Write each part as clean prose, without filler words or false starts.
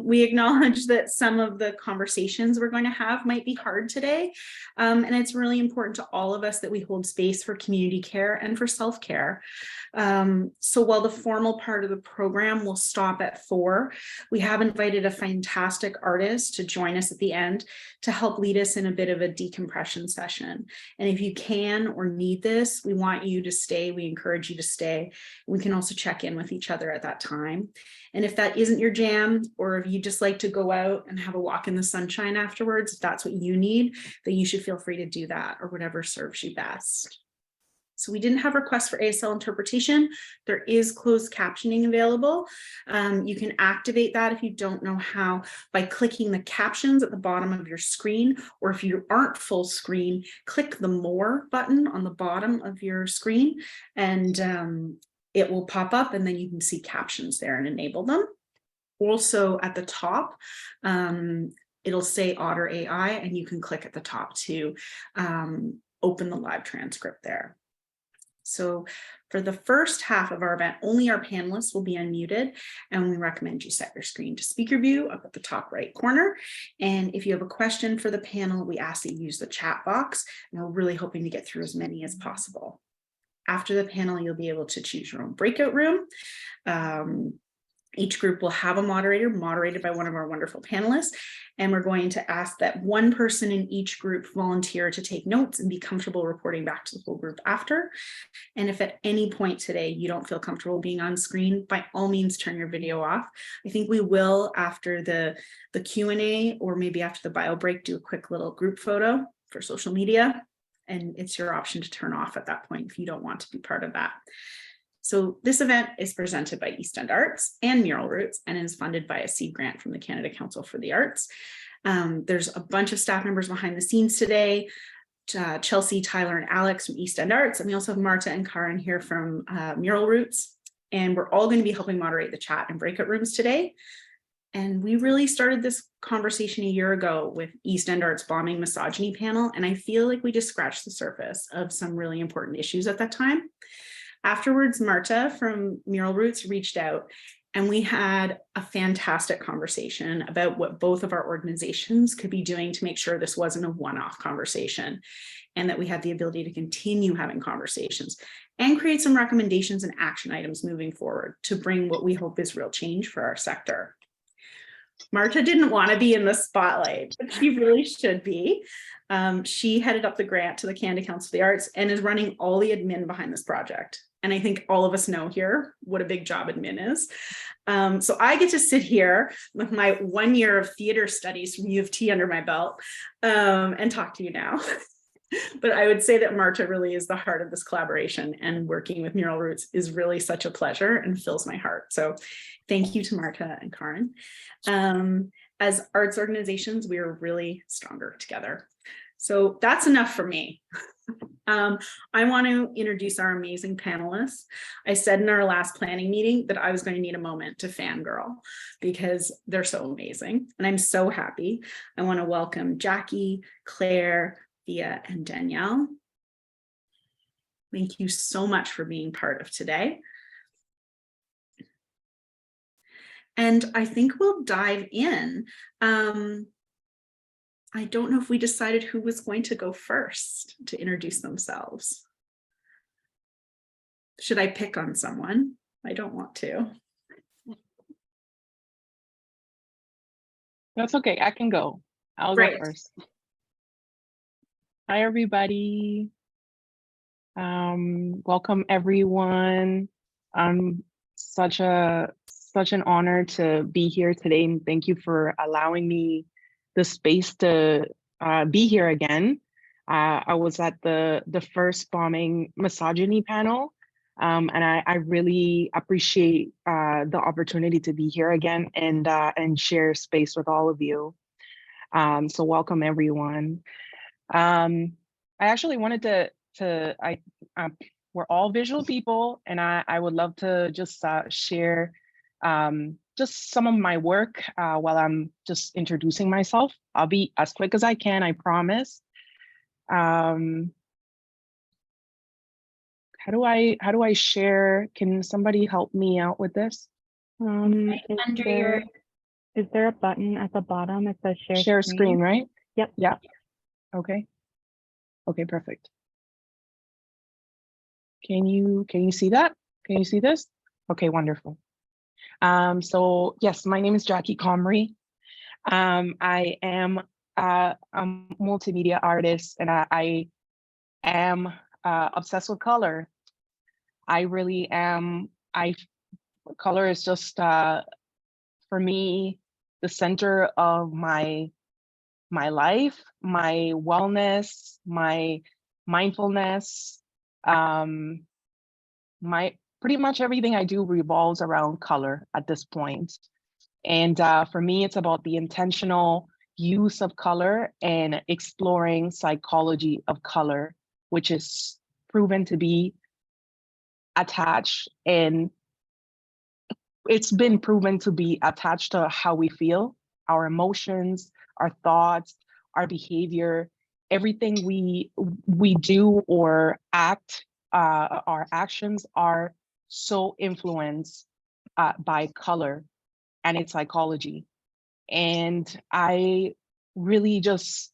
We acknowledge that some of the conversations we're going to have might be hard today. And it's really important to all of us that we hold space for community care and for self-care. So while the formal part of the program will stop at 4, we have invited a fantastic artist to join us at the end to help lead us in a bit of a decompression session. And if you can or need this, we want you to stay. We encourage you to stay. We can also check in with each other at that time. And if that isn't your jam, or if you just like to go out and have a walk in the sunshine afterwards, if that's what you need, then you should feel free to do that, or whatever serves you best. So we didn't have requests for ASL interpretation. There is closed captioning available. You can activate that if you don't know how by clicking the captions at the bottom of your screen, or if you aren't full screen, click the More button on the bottom of your screen, and it will pop up, and then you can see captions there and enable them. Also at the top, it'll say Otter AI, and you can click at the top to open the live transcript there. So for the first half of our event, only our panelists will be unmuted, and we recommend you set your screen to speaker view up at the top right corner. And if you have a question for the panel, we ask that you use the chat box, and we're really hoping to get through as many as possible. After the panel, you'll be able to choose your own breakout room. Each group will have a moderator moderated by one of our wonderful panelists, and we're going to ask that one person in each group volunteer to take notes and be comfortable reporting back to the whole group after. And if at any point today you don't feel comfortable being on screen, by all means turn your video off. I think we will, after the Q&A, or maybe after the bio break, do a quick little group photo for social media, and it's your option to turn off at that point if you don't want to be part of that. So this event is presented by East End Arts and Mural Roots, and is funded by a seed grant from the Canada Council for the Arts. There's a bunch of staff members behind the scenes today, Chelsea, Tyler, and Alex from East End Arts, and we also have Marta and Karen here from Mural Roots, and we're all going to be helping moderate the chat and breakout rooms today. And we really started this conversation a year ago with East End Arts bombing misogyny panel, and I feel like we just scratched the surface of some really important issues at that time. Afterwards, Marta from Mural Roots reached out, and we had a fantastic conversation about what both of our organizations could be doing to make sure this wasn't a one-off conversation, and that we had the ability to continue having conversations and create some recommendations and action items moving forward to bring what we hope is real change for our sector. Marta didn't want to be in the spotlight, but she really should be. She headed up the grant to the Canada Council for the Arts and is running all the admin behind this project. And I think all of us know here what a big job admin is. So I get to sit here with my 1 year of theater studies from U of T under my belt and talk to you now. But I would say that Marta really is the heart of this collaboration, and working with Mural Roots is really such a pleasure and fills my heart. So thank you to Marta and Karen. As arts organizations, we are really stronger together. So that's enough for me. I want to introduce our amazing panelists. I said in our last planning meeting that I was going to need a moment to fangirl because they're so amazing, and I'm so happy. I want to welcome Jackie, Claire, Thea, and Danielle. Thank you so much for being part of today. And I think we'll dive in. I don't know if we decided who was going to go first to introduce themselves. Should I pick on someone? I don't want to. That's okay, I can go. I'll go first. Hi, everybody. Welcome, everyone. Such an honor to be here today, and thank you for allowing me the space to be here again. I was at the first bombing misogyny panel, and I really appreciate the opportunity to be here again and share space with all of you. So welcome, everyone. I actually wanted we're all visual people, and I would love to just share just some of my work while I'm just introducing myself. I'll be as quick as I can, I promise. How do I share? Can somebody help me out with this? Under Is there a button at the bottom that says share Share screen? screen, right? Yep. Yeah. Okay. Okay, perfect. Can you see that? Can you see this? Okay, wonderful. So yes, my name is Jackie Comrie. I am a multimedia artist, and I am obsessed with color. I really am. Color is just for me the center of my life, my wellness, my mindfulness. My pretty much everything I do revolves around color at this point. And for me, it's about the intentional use of color and exploring psychology of color, which is proven to be attached, and it's been proven to be attached to how we feel, our emotions, our thoughts, our behavior, everything we do or act, our actions are so influenced by color and its psychology. And I really just,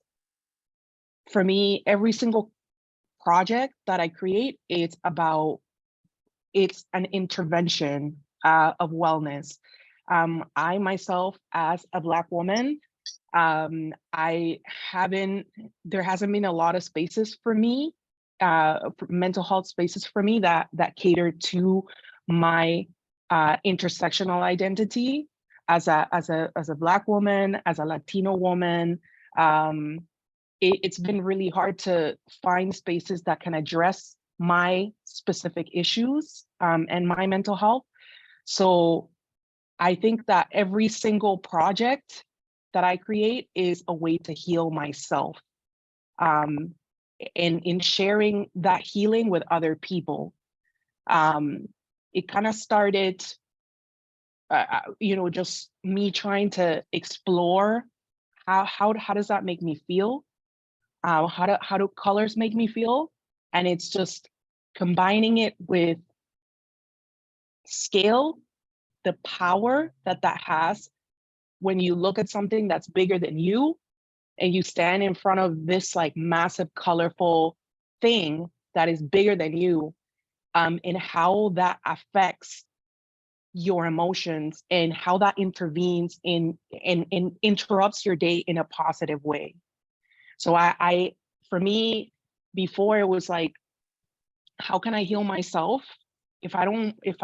for me, every single project that I create, it's an intervention of wellness. I myself, as a Black woman, there hasn't been a lot of spaces for me, for mental health spaces for me that cater to my intersectional identity as a Black woman, as a Latino woman. It's been really hard to find spaces that can address my specific issues and my mental health. So I think that every single project that I create is a way to heal myself, and in sharing that healing with other people. It kind of started, just me trying to explore how does that make me feel? How do colors make me feel? And it's just combining it with scale, the power that has when you look at something that's bigger than you and you stand in front of this like massive, colorful thing that is bigger than you, and how that affects your emotions and how that intervenes in and interrupts your day in a positive way. So I for me, before it was like, how can I heal myself if I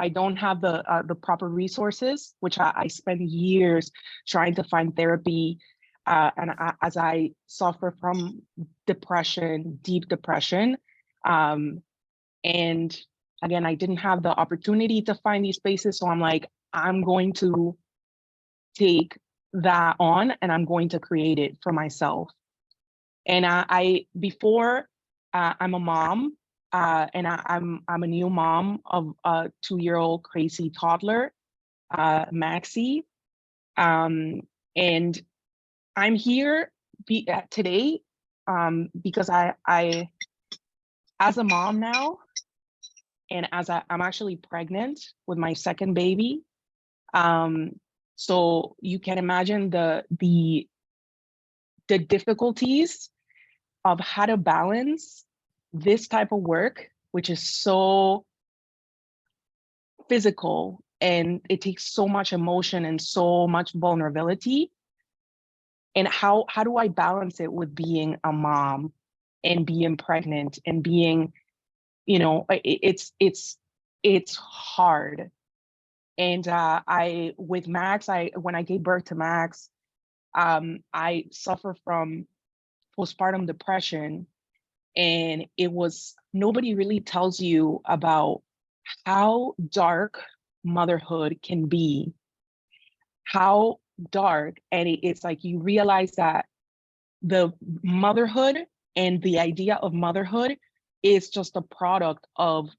don't have the proper resources, which I spend years trying to find therapy, as I suffer from depression, deep depression, and again, I didn't have the opportunity to find these spaces, so I'm like, I'm going to take that on and I'm going to create it for myself. And I before I'm a mom, and I'm a new mom of a 2-year-old crazy toddler, Maxie, and I'm here today because I as a mom now, and I'm actually pregnant with my second baby. So you can imagine the difficulties of how to balance this type of work, which is so physical and it takes so much emotion and so much vulnerability. And how do I balance it with being a mom and being pregnant and being, it's hard. And with Max, when I gave birth to Max, I suffer from postpartum depression. And nobody really tells you about how dark motherhood can be, how dark. And it's like you realize that the motherhood and the idea of motherhood is just a product of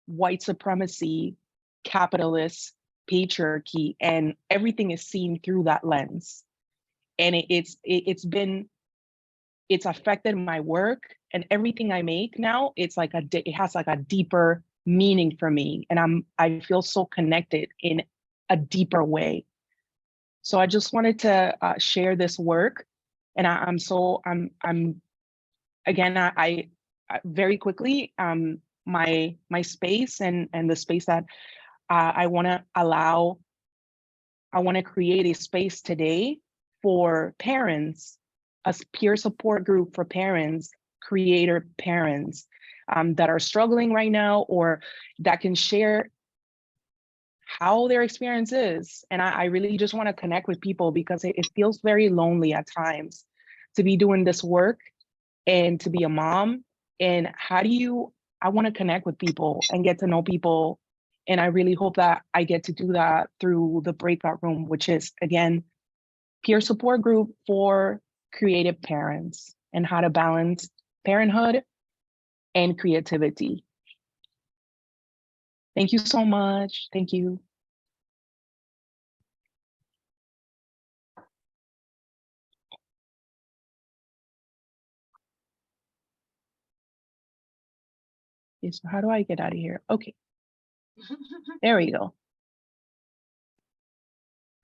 white supremacy, capitalist patriarchy, and everything is seen through that lens. And it's affected my work, and everything I make now, it has like a deeper meaning for me, and I feel so connected in a deeper way. So I just wanted to share this work, and I'm again, I very quickly, my space and the space that I want to create a space today for parents, a peer support group for parents, creator parents that are struggling right now, or that can share how their experience is. And I really just want to connect with people, because it feels very lonely at times to be doing this work and to be a mom. And I want to connect with people and get to know people. And I really hope that I get to do that through the breakout room, which is, again, peer support group for creative parents, and how to balance parenthood and creativity. Thank you so much. Thank you. Okay, so how do I get out of here? Okay, there we go.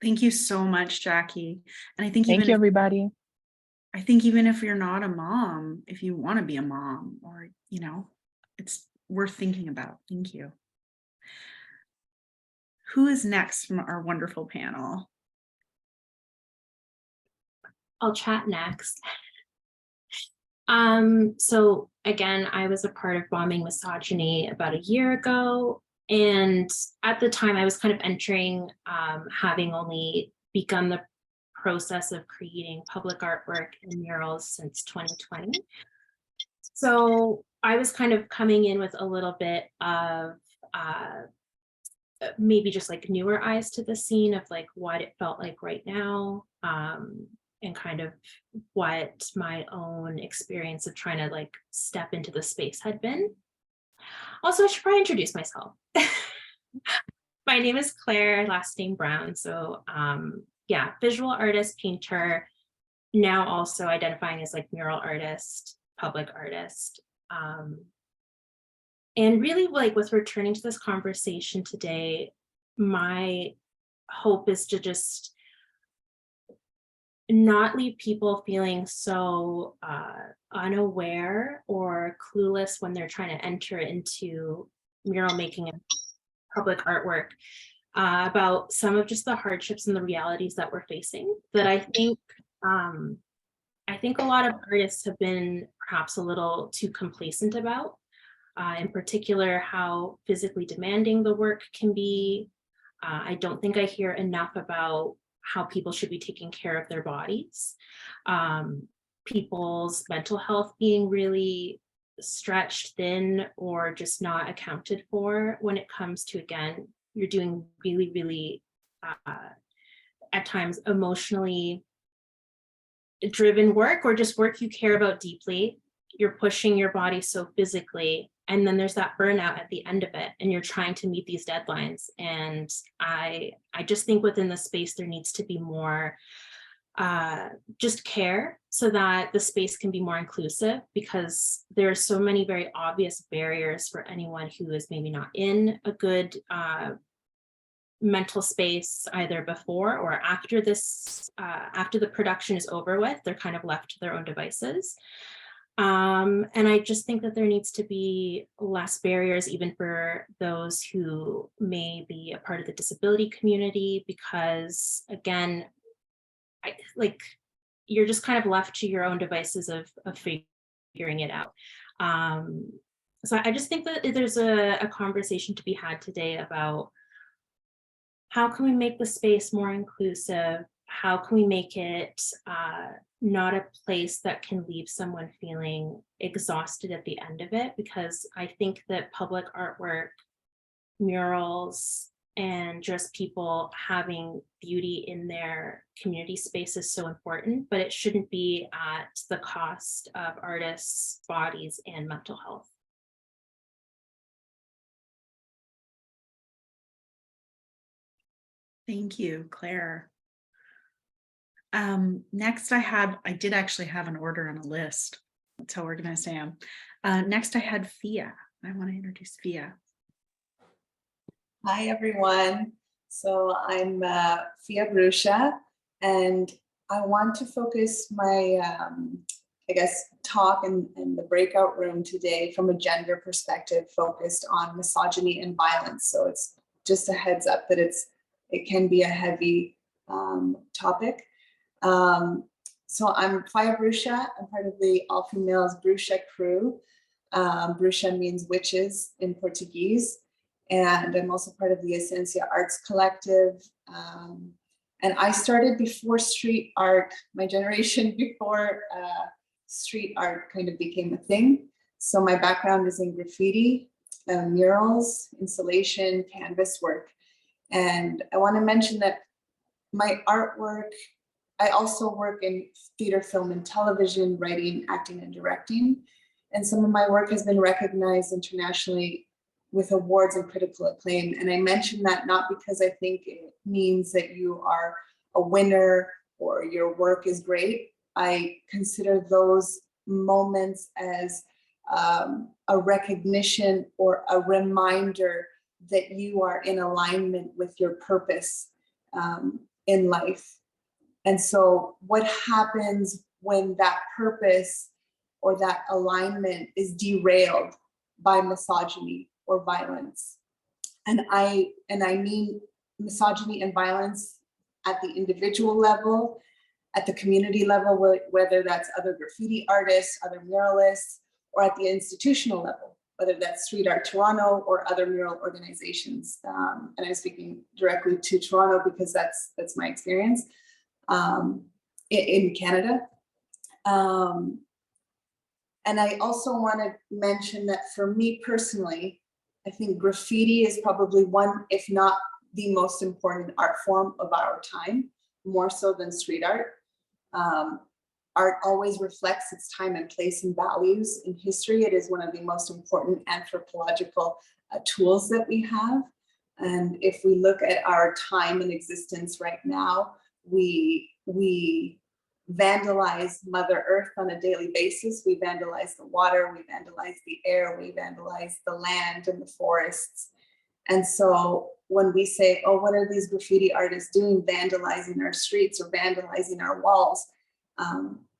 Thank you so much, Jackie. And I think Thank you, everybody. I think even if you're not a mom, if you want to be a mom, or, you know, it's worth thinking about. Thank you. Who is next from our wonderful panel? I'll chat next. So again, I was a part of Bombing Misogyny about a year ago. And at the time I was kind of entering, having only begun the process of creating public artwork and murals since 2020. So I was kind of coming in with a little bit of maybe just like newer eyes to the scene of like what it felt like right now, and kind of what my own experience of trying to like step into the space had been. Also, I should probably introduce myself. My name is Claire, last name Brown. So yeah, visual artist, painter, now also identifying as like mural artist, public artist. And really, like, with returning to this conversation today, my hope is to just not leave people feeling so unaware or clueless when they're trying to enter into mural making and public artwork, about some of just the hardships and the realities that we're facing, that I think a lot of artists have been perhaps a little too complacent about. In particular, how physically demanding the work can be. I don't think I hear enough about how people should be taking care of their bodies. People's mental health being really stretched thin or just not accounted for when it comes to, again, you're doing really, really, at times, emotionally driven work, or just work you care about deeply. You're pushing your body so physically, and then there's that burnout at the end of it, and you're trying to meet these deadlines. And I just think within the space there needs to be more just care, so that the space can be more inclusive, because there are so many very obvious barriers for anyone who is maybe not in a good mental space, either before or after this, after the production is over with. They're kind of left to their own devices. And I just think that there needs to be less barriers, even for those who may be a part of the disability community, because again, you're just kind of left to your own devices of figuring it out. So I just think that there's a conversation to be had today about how can we make the space more inclusive? How can we make it not a place that can leave someone feeling exhausted at the end of it? Because I think that public artwork, murals, and just people having beauty in their community space is so important, but it shouldn't be at the cost of artists' bodies and mental health. Thank you, Claire. Next I did actually have an order on a list. That's how organized I am. Next I had Fia. I want to introduce Fia. Hi, everyone. So I'm Fia Brusha. And I want to focus my, I guess, talk in the breakout room today from a gender perspective, focused on misogyny and violence. So it's just a heads up that it can be a heavy topic. So I'm Faya Bruxa. I'm part of the all-females Bruxa crew. Bruxa means witches in Portuguese. And I'm also part of the Essencia Arts Collective. And I started before street art, my generation before street art kind of became a thing. So my background is in graffiti, murals, installation, canvas work. And I want to mention that my artwork, I also work in theater, film, and television, writing, acting, and directing. And some of my work has been recognized internationally with awards and critical acclaim. And I mention that not because I think it means that you are a winner or your work is great. I consider those moments as a recognition or a reminder that you are in alignment with your purpose in life. And so what happens when that purpose or that alignment is derailed by misogyny or violence? And I mean misogyny and violence at the individual level, at the community level, whether that's other graffiti artists, other muralists, or at the institutional level, whether that's Street Art Toronto or other mural organizations. And I'm speaking directly to Toronto because that's my experience in Canada. And I also want to mention that for me personally, I think graffiti is probably one, if not the most important art form of our time, more so than street art. Art always reflects its time and place and values in history. It is one of the most important anthropological tools that we have. And if we look at our time and existence right now, we vandalize Mother Earth on a daily basis. We vandalize the water, we vandalize the air, we vandalize the land and the forests. And so when we say, oh, what are these graffiti artists doing, vandalizing our streets or vandalizing our walls?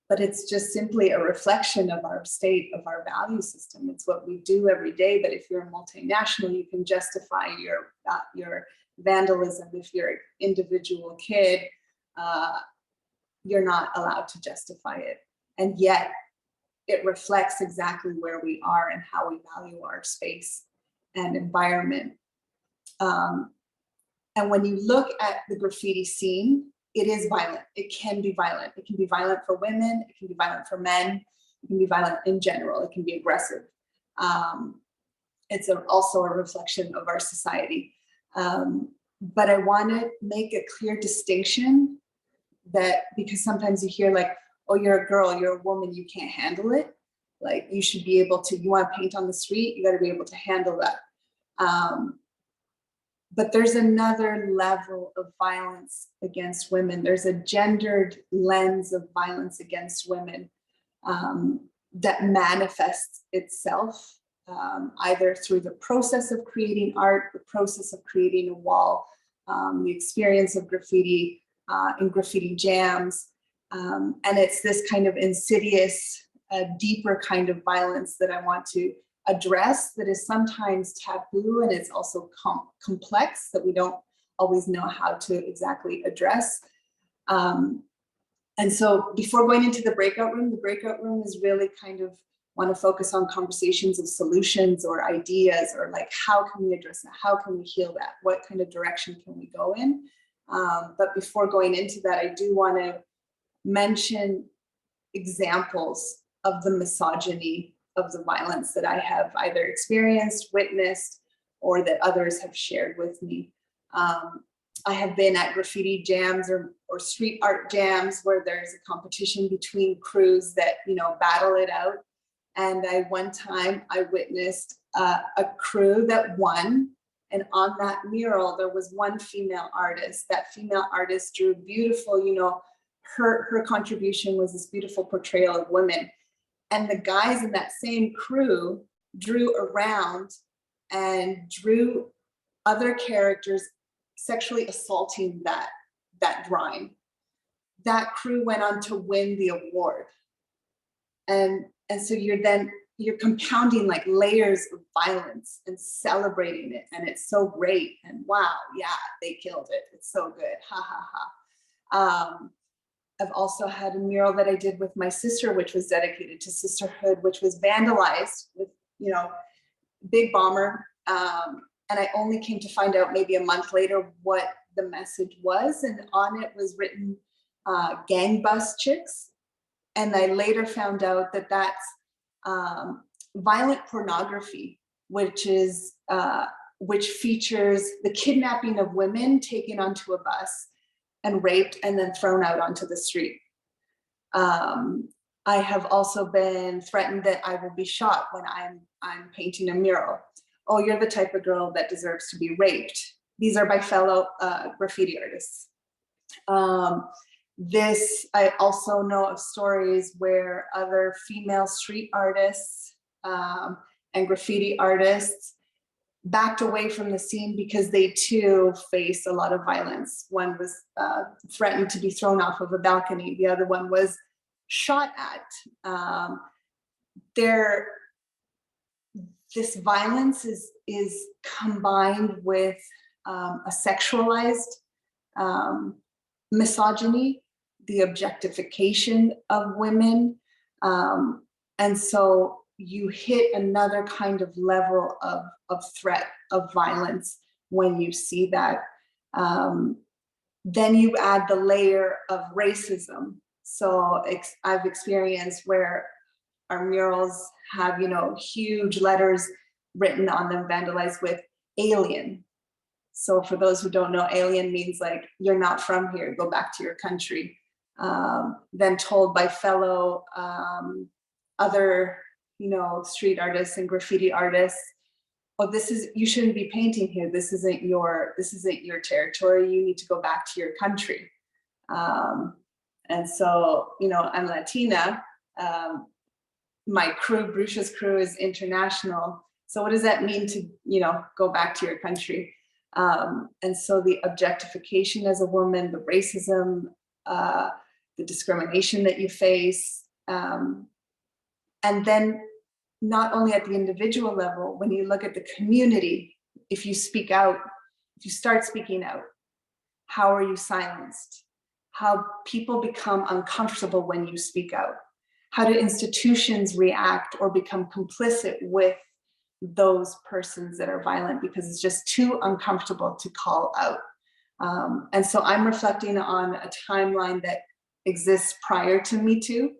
But it's just simply a reflection of our state, of our value system. It's what we do every day. But if you're a multinational, you can justify your vandalism. If you're an individual kid, you're not allowed to justify it. And yet it reflects exactly where we are and how we value our space and environment. And when you look at the graffiti scene, it is violent. It can be violent. It can be violent for women. It can be violent for men. It can be violent in general. It can be aggressive. It's also a reflection of our society. But I want to make a clear distinction that, because sometimes you hear like, oh, you're a girl, you're a woman, you can't handle it. Like you should be able to, you want to paint on the street, you got to be able to handle that. But there's another level of violence against women. There's a gendered lens of violence against women that manifests itself either through the process of creating art, the process of creating a wall, the experience of graffiti in graffiti jams. And it's this kind of insidious, deeper kind of violence that I want to address, that is sometimes taboo, and it's also complex, that we don't always know how to exactly address. And so before going into the breakout room is really kind of want to focus on conversations of solutions or ideas, or like, how can we address that? How can we heal that? What kind of direction can we go in? But before going into that, I do want to mention examples of the misogyny, of the violence that I have either experienced, witnessed, or that others have shared with me. I have been at graffiti jams or street art jams where there's a competition between crews that, you know, battle it out. And one time I witnessed a crew that won. And on that mural, there was one female artist. That female artist drew beautiful, you know, her contribution was this beautiful portrayal of women. And the guys in that same crew drew around and drew other characters sexually assaulting that drawing. that crew went on to win the award. And so you're compounding like layers of violence and celebrating it. And it's so great. And wow, yeah, they killed it. It's so good. Ha ha ha. I've also had a mural that I did with my sister, which was dedicated to sisterhood, which was vandalized with, you know, big bomber. And I only came to find out maybe a month later what the message was. And on it was written gang bus chicks. And I later found out that that's violent pornography, which features the kidnapping of women taken onto a bus and raped and then thrown out onto the street. I have also been threatened that I will be shot when I'm painting a mural. Oh, you're the type of girl that deserves to be raped. These are by fellow graffiti artists. I also know of stories where other female street artists and graffiti artists backed away from the scene because they too face a lot of violence. One was threatened to be thrown off of a balcony. The other one was shot at. This violence is combined with a sexualized misogyny, the objectification of women. And so you hit another kind of level of threat, of violence when you see that. Then you add the layer of racism. So I've experienced where our murals have, you know, huge letters written on them, vandalized with alien. So for those who don't know, alien means like, you're not from here, go back to your country. Then told by fellow other, you know, street artists and graffiti artists, oh, you shouldn't be painting here. This isn't your territory. You need to go back to your country. And so, you know, I'm Latina. My crew, Brucia's crew, is international. So what does that mean to, you know, go back to your country? And so the objectification as a woman, the racism, the discrimination that you face, and then not only at the individual level, when you look at the community, if you speak out, if you start speaking out, how are you silenced? How people become uncomfortable when you speak out? How do institutions react or become complicit with those persons that are violent because it's just too uncomfortable to call out? And so I'm reflecting on a timeline that exists prior to Me Too.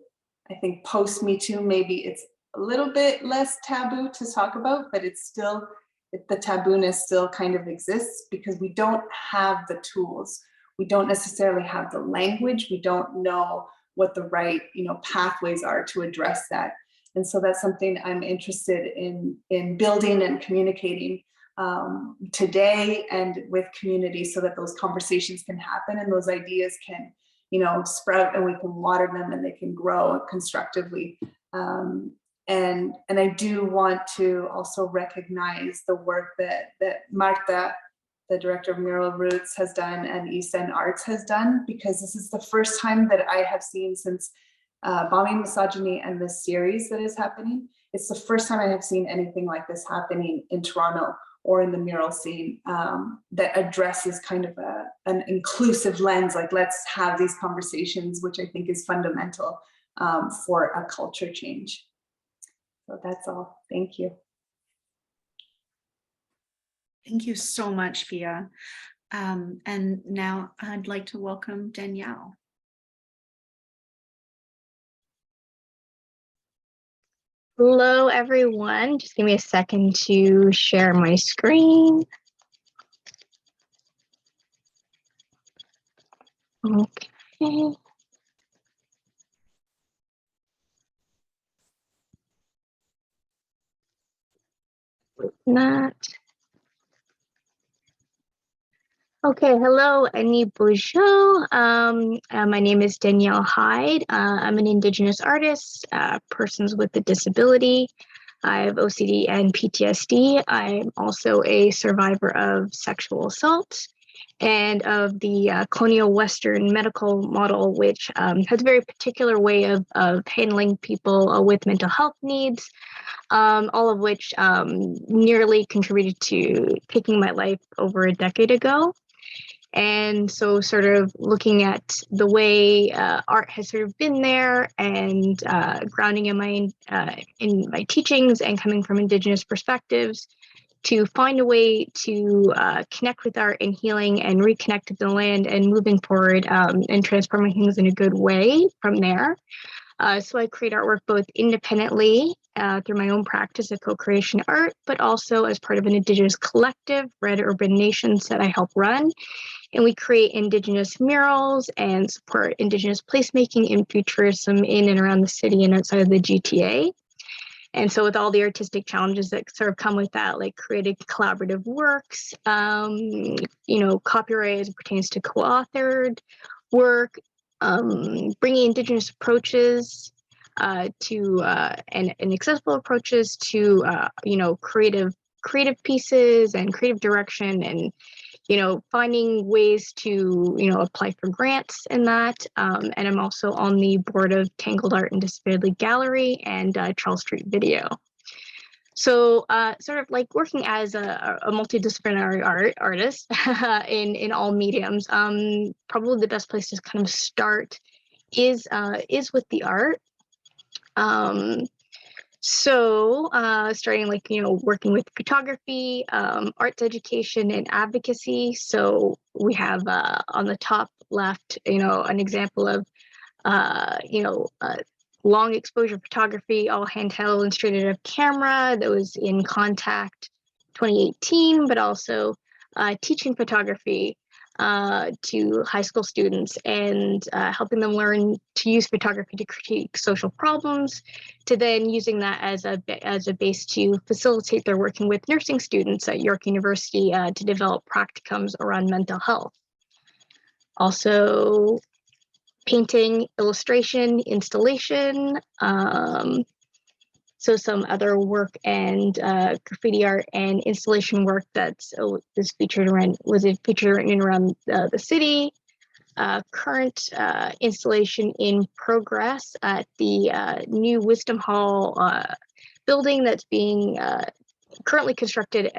I think post Me Too, maybe it's a little bit less taboo to talk about, but it's still, the tabooness still kind of exists because we don't have the tools. We don't necessarily have the language. We don't know what the right, you know, pathways are to address that. And so that's something I'm interested in building and communicating today and with community, so that those conversations can happen and those ideas can, you know, sprout and we can water them and they can grow constructively. And I do want to also recognize the work that Marta, the director of Mural Roots, has done and East End Arts has done, because this is the first time that I have seen since Bombing Misogyny and this series that is happening. It's the first time I have seen anything like this happening in Toronto or in the mural scene that addresses kind of an inclusive lens, like let's have these conversations, which I think is fundamental for a culture change. So that's all. Thank you. Thank you so much, Pia. And now I'd like to welcome Danielle. Hello, everyone. Just give me a second to share my screen. Okay. Not. Okay, hello, Annie Bourgeot. My name is Danielle Hyde. I'm an Indigenous artist, persons with a disability. I have OCD and PTSD. I'm also a survivor of sexual assault. and of the colonial Western medical model, which has a very particular way of handling people with mental health needs, all of which nearly contributed to taking my life over a decade ago. And so sort of looking at the way art has sort of been there and grounding in my teachings and coming from Indigenous perspectives, to find a way to connect with art and healing and reconnect to the land and moving forward and transforming things in a good way from there. So I create artwork both independently through my own practice of co-creation art, but also as part of an Indigenous collective, Red Urban Nations, that I help run. And we create Indigenous murals and support Indigenous placemaking and futurism in and around the city and outside of the GTA. And so with all the artistic challenges that sort of come with that, like creating collaborative works, copyright as it pertains to co-authored work, bringing Indigenous approaches to and accessible approaches to creative pieces and creative direction, and finding ways to apply for grants in that. And I'm also on the board of Tangled Art and Disability Gallery and Charles Street Video. So sort of like working as a multidisciplinary artist in all mediums, probably the best place to kind of start is with the art. So starting working with photography, arts education, and advocacy. So we have on the top left, an example of long exposure photography, all handheld and straight out of camera, that was in Contact 2018, but also teaching photography to high school students and helping them learn to use photography to critique social problems, to then using that as a base to facilitate their working with nursing students at York University to develop practicums around mental health. Also, painting, illustration, installation, so some other work and graffiti art and installation work was featured around the city. Current installation in progress at the new Wisdom Hall building that's being currently constructed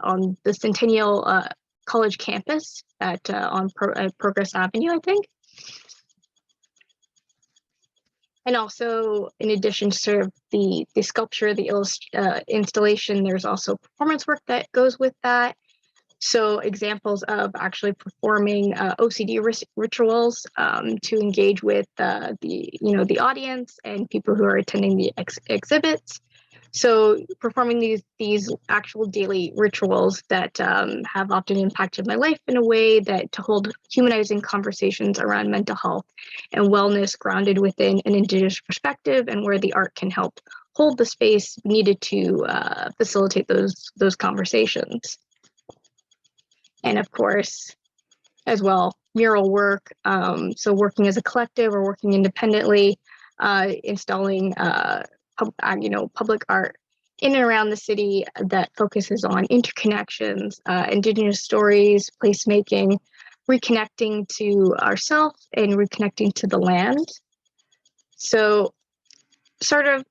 on the Centennial College campus on Progress Avenue, I think. And also, in addition to sort of the sculpture, the installation, there's also performance work that goes with that. So examples of actually performing OCD rituals to engage with the audience and people who are attending the exhibits. So performing these actual daily rituals that have often impacted my life in a way to hold humanizing conversations around mental health and wellness grounded within an Indigenous perspective, and where the art can help hold the space needed to facilitate those conversations. And of course, as well, mural work. So working as a collective or working independently, installing public art in and around the city that focuses on interconnections, Indigenous stories, placemaking, reconnecting to ourselves and reconnecting to the land. So sort of,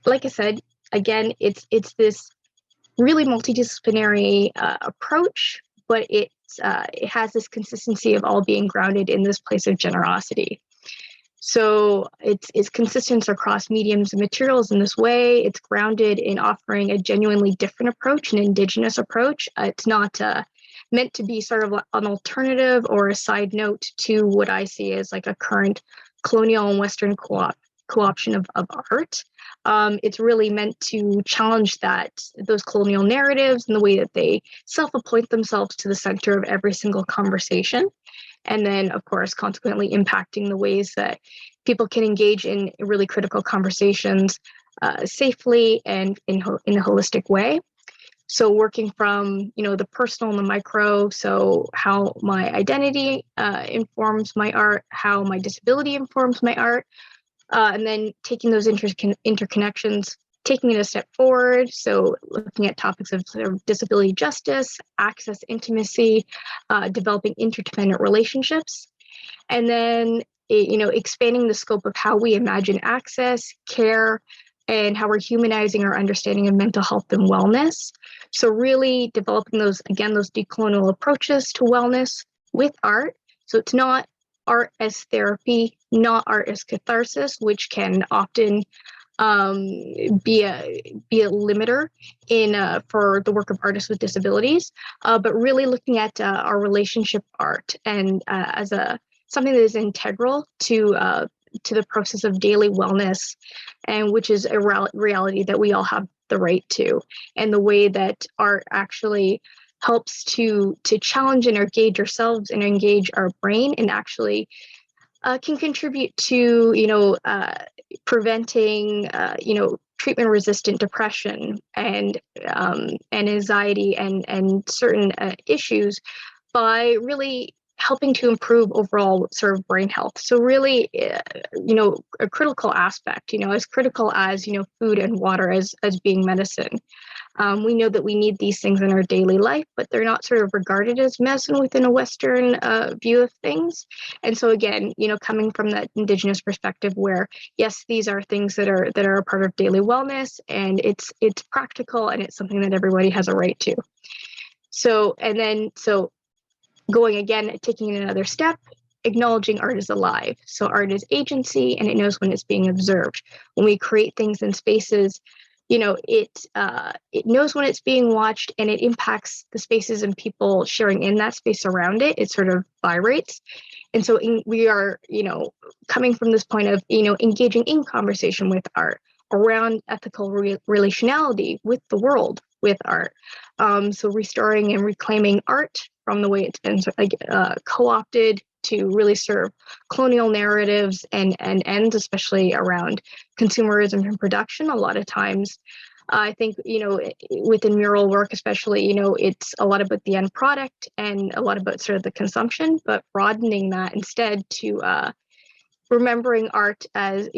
like I said, again, it's this really multidisciplinary approach, but it has this consistency of all being grounded in this place of generosity. So it's consistent across mediums and materials in this way. It's grounded in offering a genuinely different approach, an Indigenous approach. It's not meant to be sort of an alternative or a side note to what I see as like a current colonial and Western co-option of art. It's really meant to challenge those colonial narratives and the way that they self-appoint themselves to the center of every single conversation. And then, of course, consequently impacting the ways that people can engage in really critical conversations safely and in a holistic way. So working from, the personal and the micro, so how my identity informs my art, how my disability informs my art, and then taking those interconnections taking it a step forward, so looking at topics of sort of disability justice, access, intimacy, developing interdependent relationships, and then expanding the scope of how we imagine access, care, and how we're humanizing our understanding of mental health and wellness. So really developing those decolonial approaches to wellness with art. So it's not art as therapy, not art as catharsis, which can often be a limiter in for the work of artists with disabilities, but really looking at our relationship art and as something that is integral to the process of daily wellness, and which is a reality that we all have the right to, and the way that art actually helps to challenge and engage ourselves and engage our brain, and actually can contribute to preventing treatment-resistant depression and anxiety and certain issues by really helping to improve overall sort of brain health. So really, a critical aspect, as critical as food and water as being medicine. We know that we need these things in our daily life, but they're not sort of regarded as medicine within a Western view of things. And so again, coming from that Indigenous perspective, where yes, these are things that are a part of daily wellness, and it's practical, and it's something that everybody has a right to. So going again, taking it another step, acknowledging art is alive. So art is agency, and it knows when it's being observed. When we create things in spaces, it knows when it's being watched, and it impacts the spaces and people sharing in that space around it. It sort of vibrates. And so we are, coming from this point of, engaging in conversation with art around ethical relationality with the world with art. So restoring and reclaiming art from the way it's been co-opted to really serve colonial narratives and ends, especially around consumerism and production. A lot of times, I think, within mural work, especially, it's a lot about the end product and a lot about sort of the consumption, but broadening that instead to remembering art as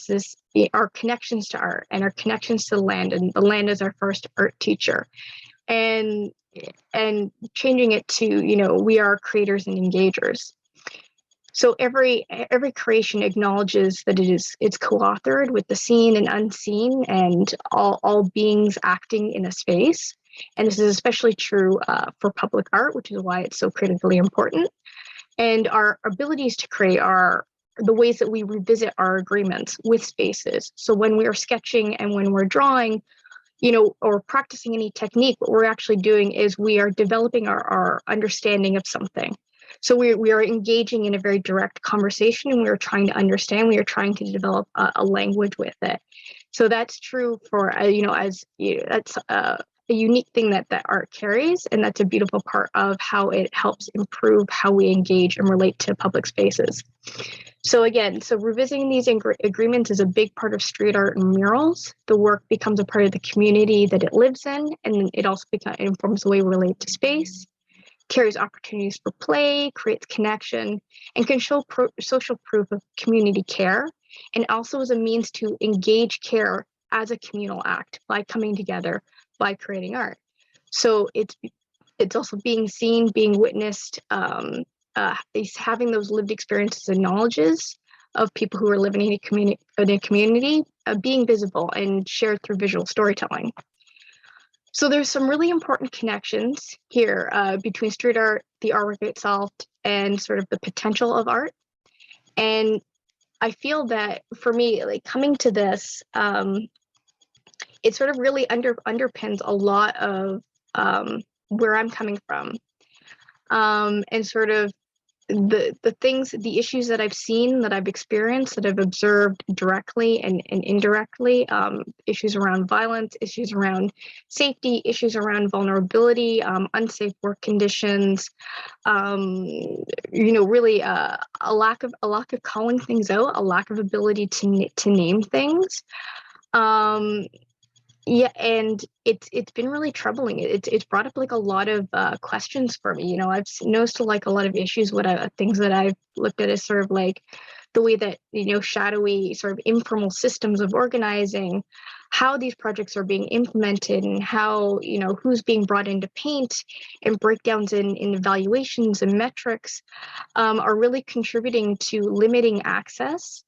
this, our connections to art and our connections to the land, and the land is our first art teacher. And changing it to, we are creators and engagers. So every creation acknowledges that it's co-authored with the seen and unseen, and all beings acting in a space. And this is especially true for public art, which is why it's so critically important. And our abilities to create are the ways that we revisit our agreements with spaces. So when we are sketching and when we're drawing, or practicing any technique, what we're actually doing is we are developing our understanding of something. So we are engaging in a very direct conversation, and we are trying to understand, we are trying to develop a language with it. So that's true for, that's a unique thing that art carries, and that's a beautiful part of how it helps improve how we engage and relate to public spaces. So again, revisiting these agreements is a big part of street art and murals. The work becomes a part of the community that it lives in, and it also informs the way we relate to space, carries opportunities for play, creates connection, and can show social proof of community care, and also as a means to engage care as a communal act by coming together, by creating art. So it's also being seen, being witnessed, is having those lived experiences and knowledges of people who are living in a community, being visible and shared through visual storytelling. So there's some really important connections here between street art, the artwork itself, and sort of the potential of art. And I feel that for me, like coming to this, it sort of really underpins a lot of where I'm coming from, and sort of the issues that I've seen, that I've experienced, that I've observed directly and indirectly, issues around violence, issues around safety, issues around vulnerability, unsafe work conditions, really a lack of calling things out, a lack of ability to name things. Yeah, and it's been really troubling. It's brought up like a lot of questions for me. I've noticed like a lot of issues. Things that I've looked at is sort of like the way that, shadowy sort of informal systems of organizing, how these projects are being implemented, and how, who's being brought in to paint, and breakdowns in evaluations and metrics are really contributing to limiting access.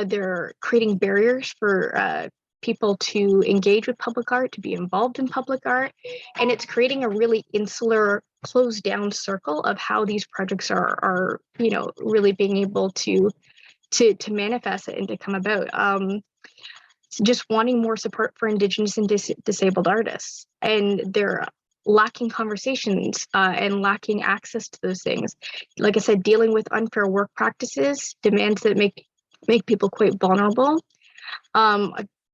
They're creating barriers for people to engage with public art, to be involved in public art, and it's creating a really insular, closed down circle of how these projects are really being able to manifest it and to come about. Just wanting more support for Indigenous and disabled artists, and they're lacking conversations and lacking access to those things. Like I said, dealing with unfair work practices, demands that make people quite vulnerable.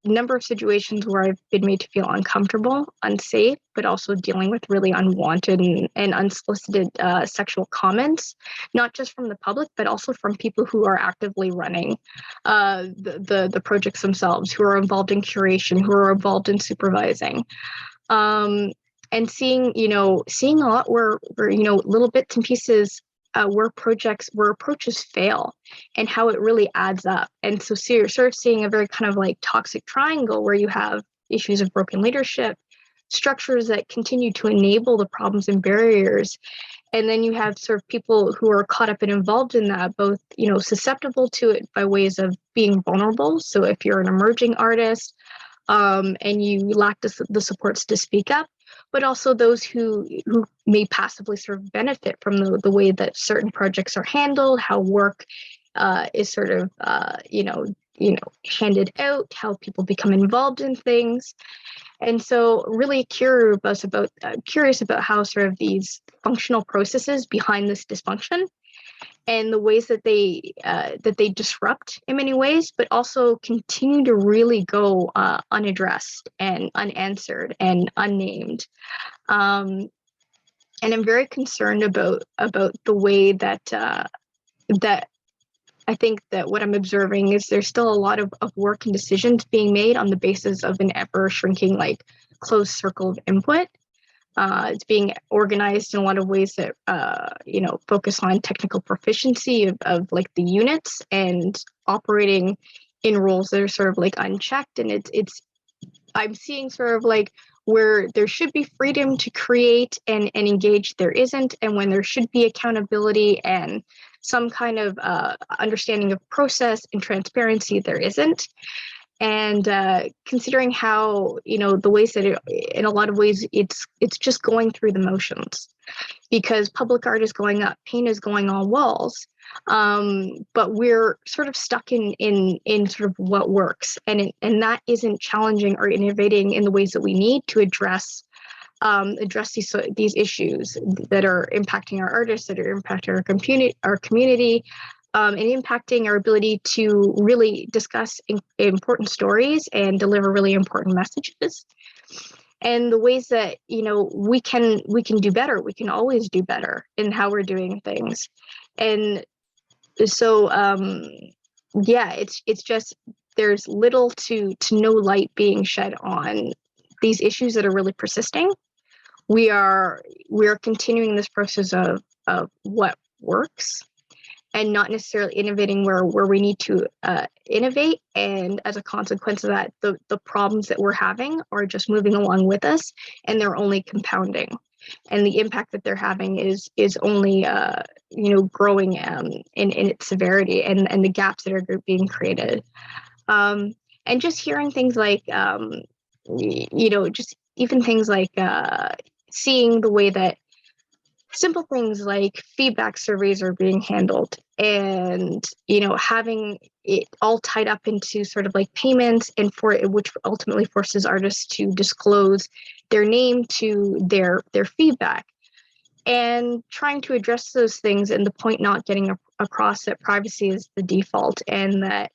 A number of situations where I've been made to feel uncomfortable, unsafe, but also dealing with really unwanted and unsolicited sexual comments, not just from the public, but also from people who are actively running the projects themselves, who are involved in curation, who are involved in supervising. And seeing a lot where little bits and pieces where approaches fail, and how it really adds up. And so you're sort of seeing a very kind of like toxic triangle where you have issues of broken leadership, structures that continue to enable the problems and barriers. And then you have sort of people who are caught up and involved in that, both, susceptible to it by ways of being vulnerable. So if you're an emerging artist and you lack the supports to speak up, but also those who may passively sort of benefit from the way that certain projects are handled, how work is sort of, handed out, how people become involved in things. And so really curious about how sort of these functional processes behind this dysfunction and the ways that they disrupt in many ways, but also continue to really go unaddressed and unanswered and unnamed. And I'm very concerned about the way that I think that what I'm observing is there's still a lot of work and decisions being made on the basis of an ever shrinking, like, closed circle of input. It's being organized in a lot of ways that focus on technical proficiency of like the units, and operating in roles that are sort of like unchecked. And I'm seeing sort of like where there should be freedom to create and engage, there isn't, and when there should be accountability and some kind of understanding of process and transparency, there isn't. And considering how, the ways that in a lot of ways, it's just going through the motions, because public art is going up, paint is going on walls, but we're sort of stuck in sort of what works, and that isn't challenging or innovating in the ways that we need to address these issues that are impacting our artists, that are impacting our community. And impacting our ability to really discuss important stories and deliver really important messages, and the ways that we can do better. We can always do better in how we're doing things, and so it's just there's little to no light being shed on these issues that are really persisting. We are continuing this process of what works, and not necessarily innovating where we need to innovate. And as a consequence of that, the problems that we're having are just moving along with us, and they're only compounding. And the impact that they're having is only growing in its severity, and the gaps that are being created. And just hearing things like just even things like seeing the way that simple things like feedback surveys are being handled, and having it all tied up into sort of like payments, and which ultimately forces artists to disclose their name to their feedback, and trying to address those things, and the point not getting across that privacy is the default, and that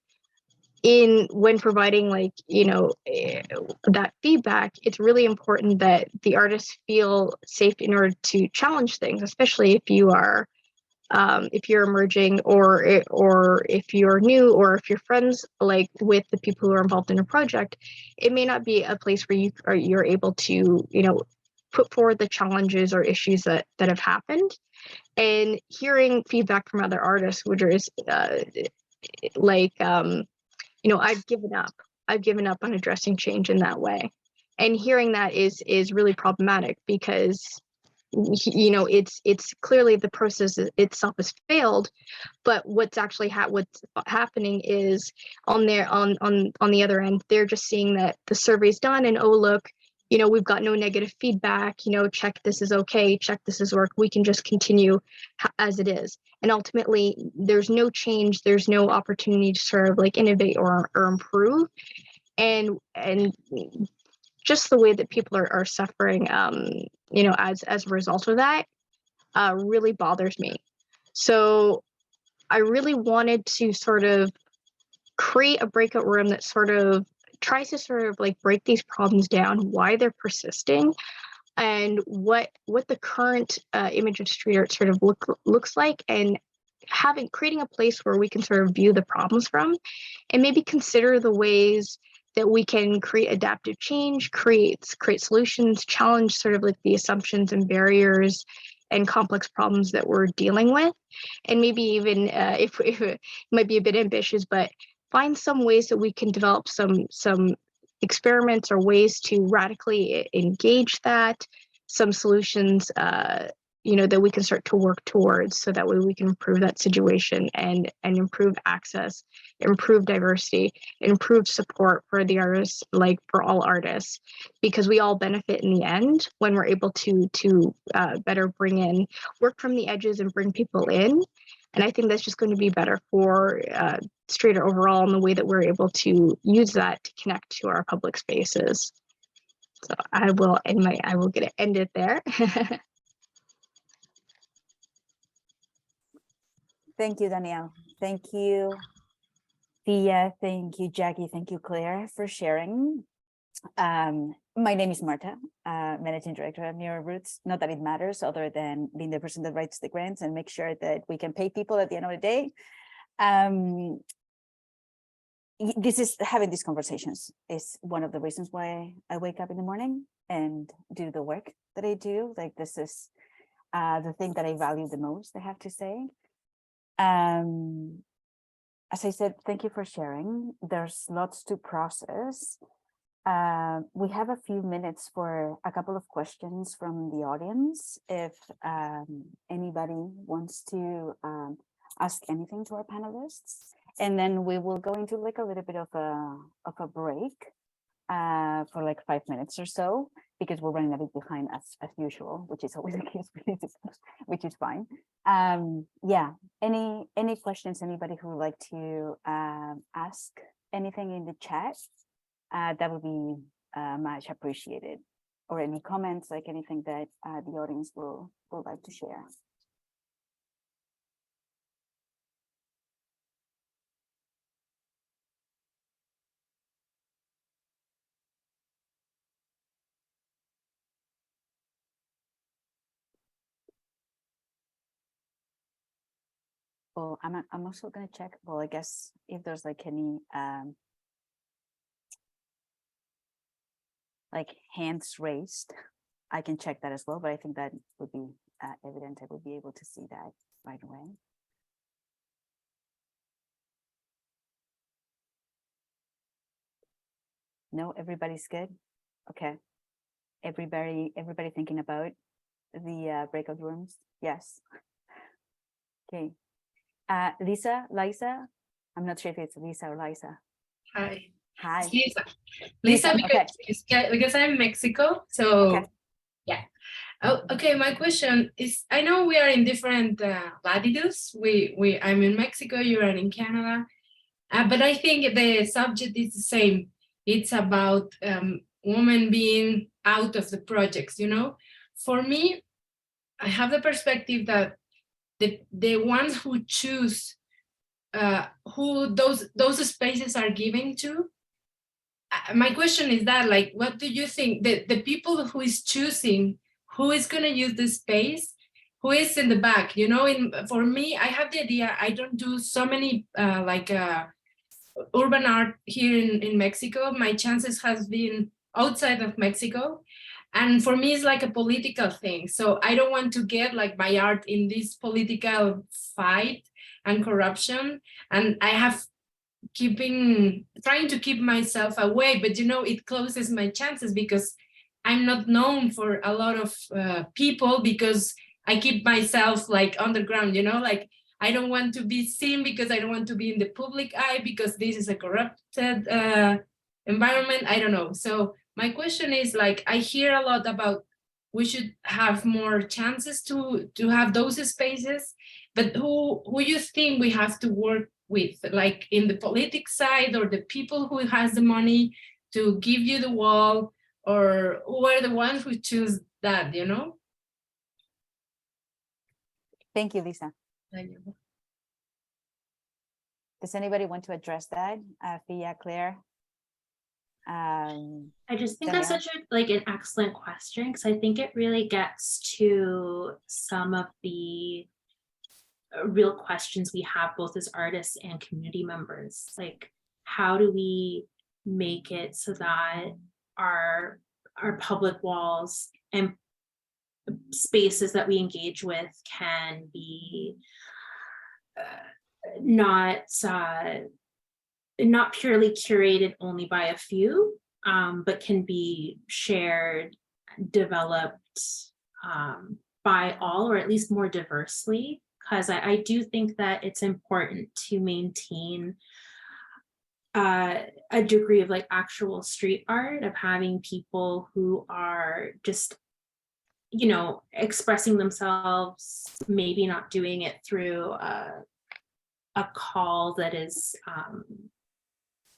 when providing that feedback, it's really important that the artists feel safe in order to challenge things, especially if you are if you're emerging, or if you're new, or if you're friends like with the people who are involved in a project. It may not be a place where you're able to put forward the challenges or issues that have happened, and hearing feedback from other artists, which is like, I've given up. I've given up on addressing change in that way. And hearing that is really problematic because, it's clearly the process itself has failed, but what's actually what's happening is on the other end, they're just seeing that the survey's done and, oh, look, we've got no negative feedback, check this is okay, check this is work, we can just continue as it is. And ultimately, there's no change, there's no opportunity to sort of like innovate or improve. And just the way that people are suffering, as a result of that, really bothers me. So I really wanted to sort of create a breakout room that sort of tries to sort of like break these problems down, why they're persisting, and what the current image of street art sort of looks like, and creating a place where we can sort of view the problems from, and maybe consider the ways that we can create adaptive change, create solutions, challenge sort of like the assumptions and barriers and complex problems that we're dealing with. And maybe even if it might be a bit ambitious, but find some ways that we can develop some experiments or ways to radically engage that, some solutions that we can start to work towards, so that way we can improve that situation and improve access, improve diversity, improve support for the artists, like for all artists, because we all benefit in the end when we're able to better work from the edges and bring people in. And I think that's just going to be better for street art overall, in the way that we're able to use that to connect to our public spaces. So I will end it there. Thank you, Danielle. Thank you, Thea. Thank you, Jackie. Thank you, Claire, for sharing. My name is Marta, Managing Director of Mural Roots. Not that it matters, other than being the person that writes the grants and make sure that we can pay people at the end of the day. This is having these conversations is one of the reasons why I wake up in the morning and do the work that I do. Like, this is the thing that I value the most, I have to say. As I said, thank you for sharing. There's lots to process. We have a few minutes for a couple of questions from the audience. If anybody wants to ask anything to our panelists, and then we will go into like a little bit of a break for like 5 minutes or so, because we're running a bit behind as usual, which is always the case, which is fine. Yeah, any questions, anybody who would like to ask anything in the chat, that would be much appreciated, or any comments, like anything that the audience will like to share. Well, I'm also going to check. Well, I guess if there's like any like hands raised, I can check that as well. But I think that would be evident. I would be able to see that right away. No, everybody's good. Okay. Everybody thinking about the breakout rooms. Yes. Okay. Liza, I'm not sure if it's Lisa or Liza. Hi. Hi. It's Lisa, because I'm in Mexico. So okay. Yeah. Oh, okay. My question is, I know we are in different latitudes. I'm in Mexico, you are in Canada, but I think the subject is the same. It's about women being out of the projects. For me, I have the perspective that the ones who choose who those spaces are given to. My question is that, like, what do you think the people who is choosing who is going to use the space, who is in the back? For me, I have the idea, I don't do so many urban art here in Mexico. My chances has been outside of Mexico. And for me, it's like a political thing. So I don't want to get like my art in this political fight and corruption, and I have trying to keep myself away, but it closes my chances because I'm not known for a lot of people, because I keep myself like underground, like I don't want to be seen because I don't want to be in the public eye because this is a corrupted environment. I don't know. So my question is, like, I hear a lot about we should have more chances to have those spaces, but who you think we have to work with, like in the politics side, or the people who has the money to give you the wall, or who are the ones who choose that, Thank you, Lisa. Does anybody want to address that? Fia, Claire? I just think that's Danielle? such an excellent question, because I think it really gets to some of the real questions we have both as artists and community members. Like, how do we make it so that our public walls and spaces that we engage with can be not purely curated only by a few, but can be shared, developed by all, or at least more diversely. Because I do think that it's important to maintain a degree of like actual street art, of having people who are just expressing themselves, maybe not doing it through a call that is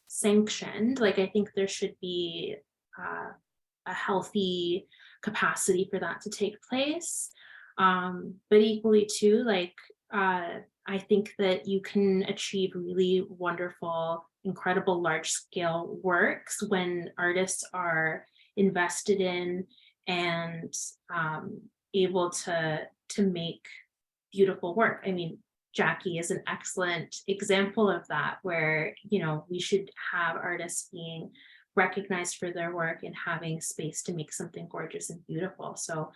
sanctioned. Like, I think there should be a healthy capacity for that to take place. But equally too, like, I think that you can achieve really wonderful, incredible large scale works when artists are invested in and able to make beautiful work. I mean, Jackie is an excellent example of that, where we should have artists being recognized for their work and having space to make something gorgeous and beautiful. So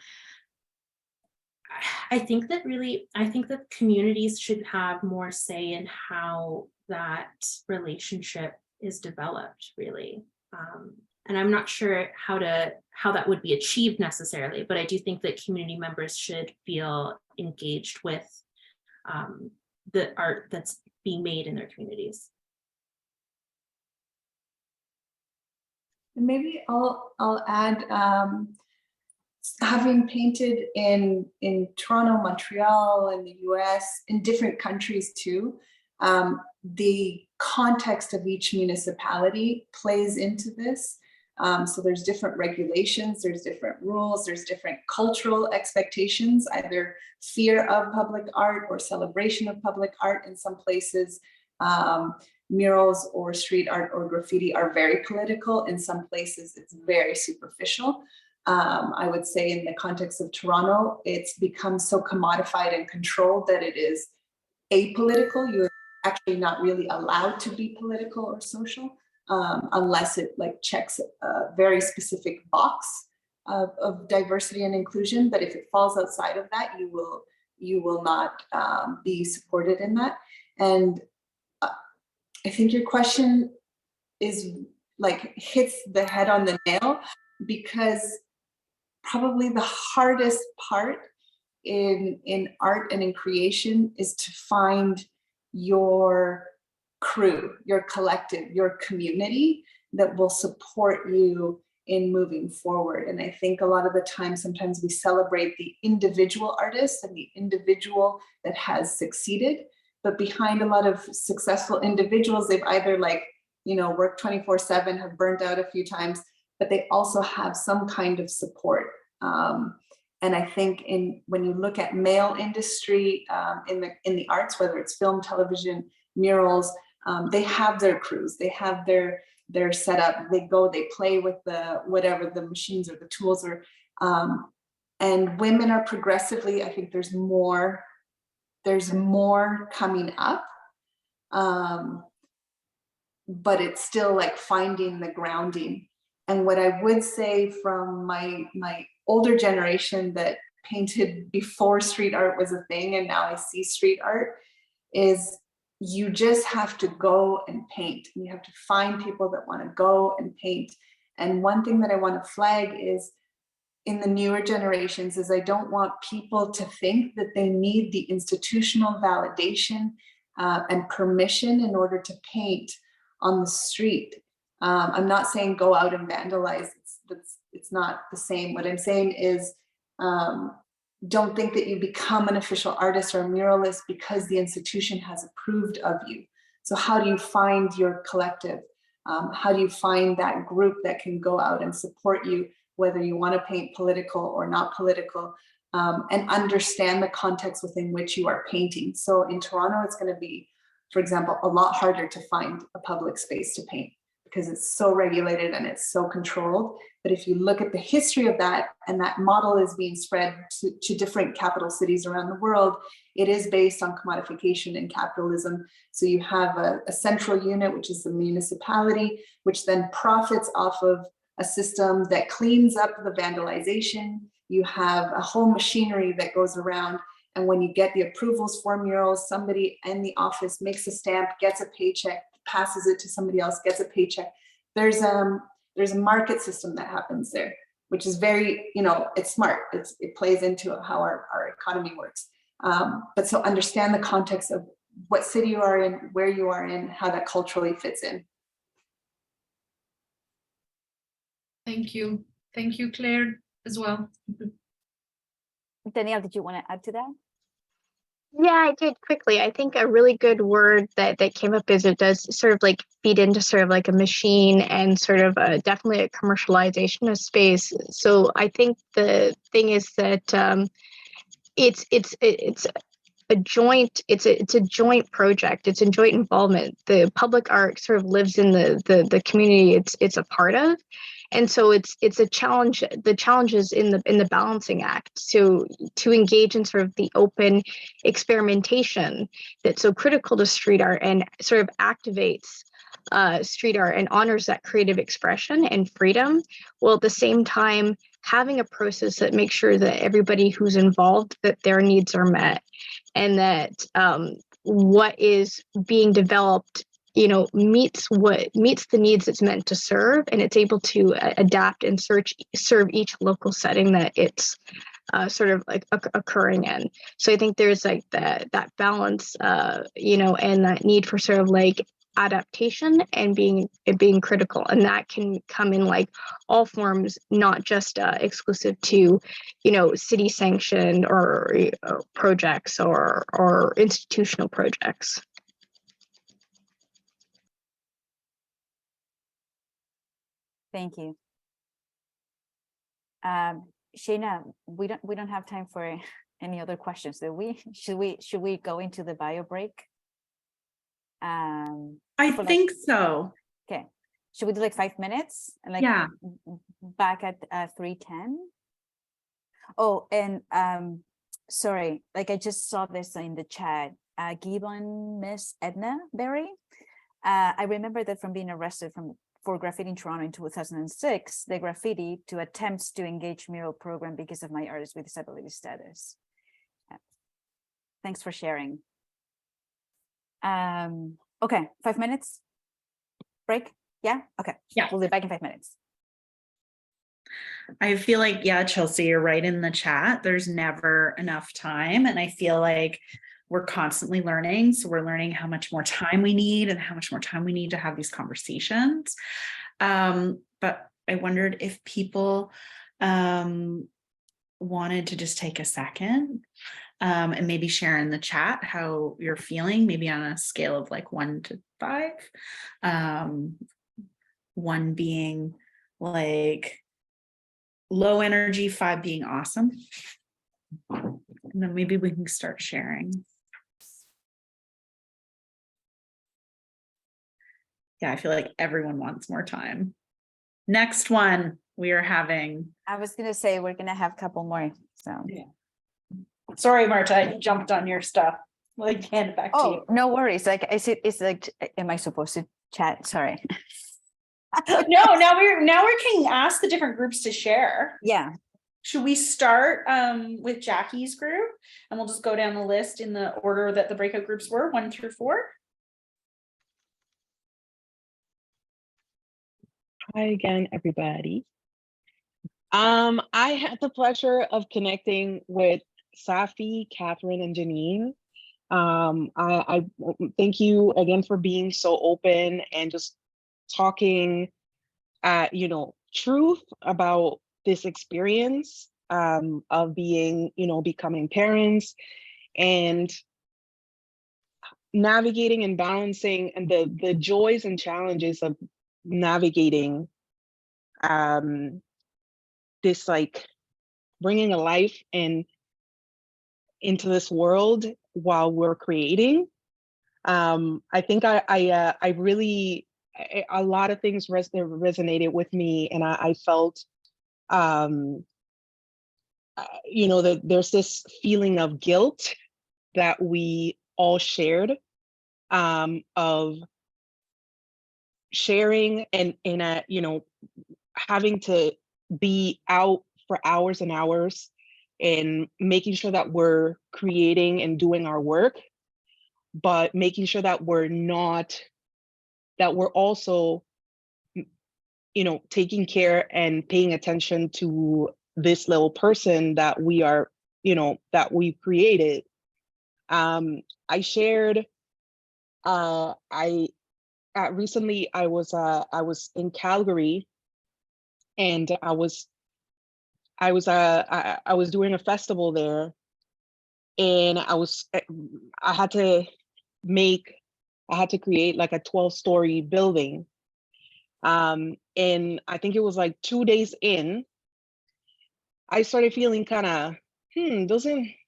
I think that communities should have more say in how that relationship is developed, really. And I'm not sure how that would be achieved necessarily, but I do think that community members should feel engaged with the art that's being made in their communities. Maybe I'll add, having painted in Toronto, Montreal, in the US, in different countries too, the context of each municipality plays into this. So there's different regulations, there's different rules, there's different cultural expectations, either fear of public art or celebration of public art. In some places, murals or street art or graffiti are very political. In some places, it's very superficial. I would say in the context of Toronto, it's become so commodified and controlled that it is apolitical. You're actually not really allowed to be political or social unless it like checks a very specific box of diversity and inclusion. But if it falls outside of that, you will not be supported in that. And I think your question is like hits the head on the nail, because probably the hardest part in art and in creation is to find your crew, your collective, your community that will support you in moving forward. And I think a lot of the time, sometimes we celebrate the individual artist and the individual that has succeeded, but behind a lot of successful individuals, they've either worked 24/7, have burnt out a few times, but they also have some kind of support. And I think when you look at male industry in the arts, whether it's film, television, murals, they have their crews, they have their setup. They go, they play with whatever the machines or the tools are. And women are progressively, I think there's more coming up. But it's still like finding the grounding. And what I would say from my older generation that painted before street art was a thing, and now I see street art, is you just have to go and paint. You have to find people that want to go and paint. And one thing that I want to flag is in the newer generations is I don't want people to think that they need the institutional validation and permission in order to paint on the street. I'm not saying go out and vandalize. It's not the same. What I'm saying is don't think that you become an official artist or a muralist because the institution has approved of you. So how do you find your collective? How do you find that group that can go out and support you, whether you want to paint political or not political, and understand the context within which you are painting. So in Toronto, it's going to be, for example, a lot harder to find a public space to paint because it's so regulated and it's so controlled. But if you look at the history of that, and that model is being spread to different capital cities around the world, it is based on commodification and capitalism. So you have a central unit, which is the municipality, which then profits off of a system that cleans up the vandalization. You have a whole machinery that goes around. And when you get the approvals for murals, somebody in the office makes a stamp, gets a paycheck, passes it to somebody else, gets a paycheck. There's a market system that happens there, which is very, it's smart. It plays into how our economy works. But so understand the context of what city you are in, where you are in, how that culturally fits in. Thank you. Thank you, Claire, as well. Danielle, did you want to add to that? Yeah, I did quickly. I think a really good word that came up is it does sort of like feed into sort of like a machine and sort of definitely a commercialization of space. So I think the thing is that it's a joint project. It's a joint involvement. The public art sort of lives in the community it's a part of. And so it's a challenge. The challenge is in the balancing act. So to engage in sort of the open experimentation that's so critical to street art and sort of activates street art and honors that creative expression and freedom, while at the same time having a process that makes sure that everybody who's involved, that their needs are met, and that what is being developed meets the needs it's meant to serve, and it's able to adapt and serve each local setting that it's sort of like occurring in. So I think there's like that balance, and that need for sort of like adaptation and being critical, and that can come in like all forms, not just exclusive to city sanctioned or projects or institutional projects. Thank you. Shayna, we don't have time for any other questions, do we? Should we go into the bio break? I think so. Okay. Should we do like 5 minutes and like Yeah. back at 3:10? Oh, and sorry, like I just saw this in the chat. Gibbon Miss Edna Berry. I remember that from being arrested for graffiti in Toronto in 2006, the graffiti to attempts to engage mural program because of my artist with disability status. Thanks for sharing. Okay, 5 minutes break. Yeah. Okay. Yeah. We'll be back in 5 minutes. I feel like, yeah, Chelsea, you're right in the chat. There's never enough time. And I feel like we're constantly learning. So we're learning how much more time we need and how much more time we need to have these conversations. But I wondered if people wanted to just take a second and maybe share in the chat how you're feeling, maybe on a scale of like 1 to 5. 1 being like low energy, 5 being awesome. And then maybe we can start sharing. Yeah, I feel like everyone wants more time. Next one we are having. I was gonna say we're gonna have a couple more. So Yeah. Sorry, Marta, I jumped on your stuff. Like hand it back to you. no worries. Like I said, it's like, am I supposed to chat? Sorry. No, now we can ask the different groups to share. Yeah. Should we start with Jackie's group? And we'll just go down the list in the order that the breakout groups were, 1 through 4. Hi again, everybody. I had the pleasure of connecting with Safi, Catherine, and Janine. I thank you again for being so open and just talking, truth about this experience of being, becoming parents and navigating and balancing and the joys and challenges of navigating this, like, bringing a life into this world while we're creating. I think I really, a lot of things resonated with me, and I felt, that there's this feeling of guilt that we all shared, of sharing and having to be out for hours and hours and making sure that we're creating and doing our work, but making sure that we're also, taking care and paying attention to this little person that that we've created. I shared, recently I was in Calgary, and I was doing a festival there, and I had to create like a 12-story building. And I think it was like 2 days in, I started feeling kind of,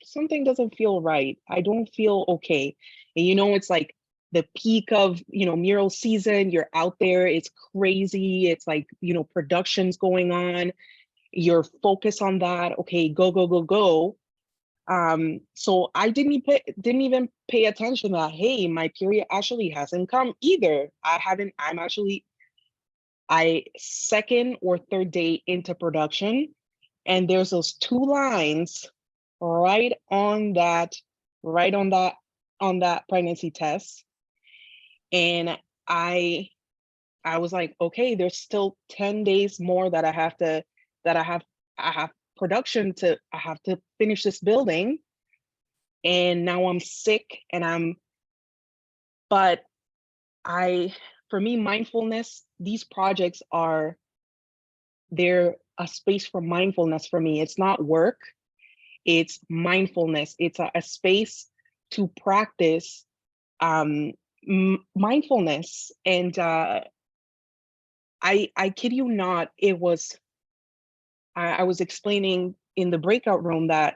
something doesn't feel right. I don't feel okay. And it's like the peak of, mural season, you're out there, it's crazy. It's like, production's going on. You're focused on that. Okay, go, go, go, go. So I didn't even pay attention that, hey, my period actually hasn't come either. I second or third day into production, and there's those 2 lines right on that pregnancy test. And I was like, okay, there's still 10 days more that I have production I have to finish this building. And now I'm sick, but for me, mindfulness, these projects they're a space for mindfulness for me. It's not work, it's mindfulness. It's a space to practice mindfulness. And I kid you not, I was explaining in the breakout room that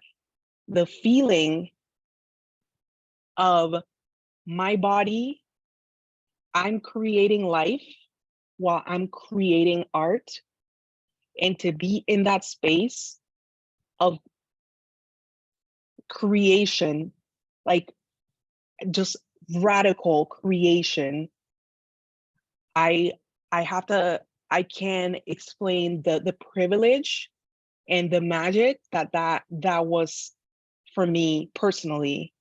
the feeling of my body, I'm creating life while I'm creating art, and to be in that space of creation, like just radical creation, I can't explain the privilege and the magic that was for me personally.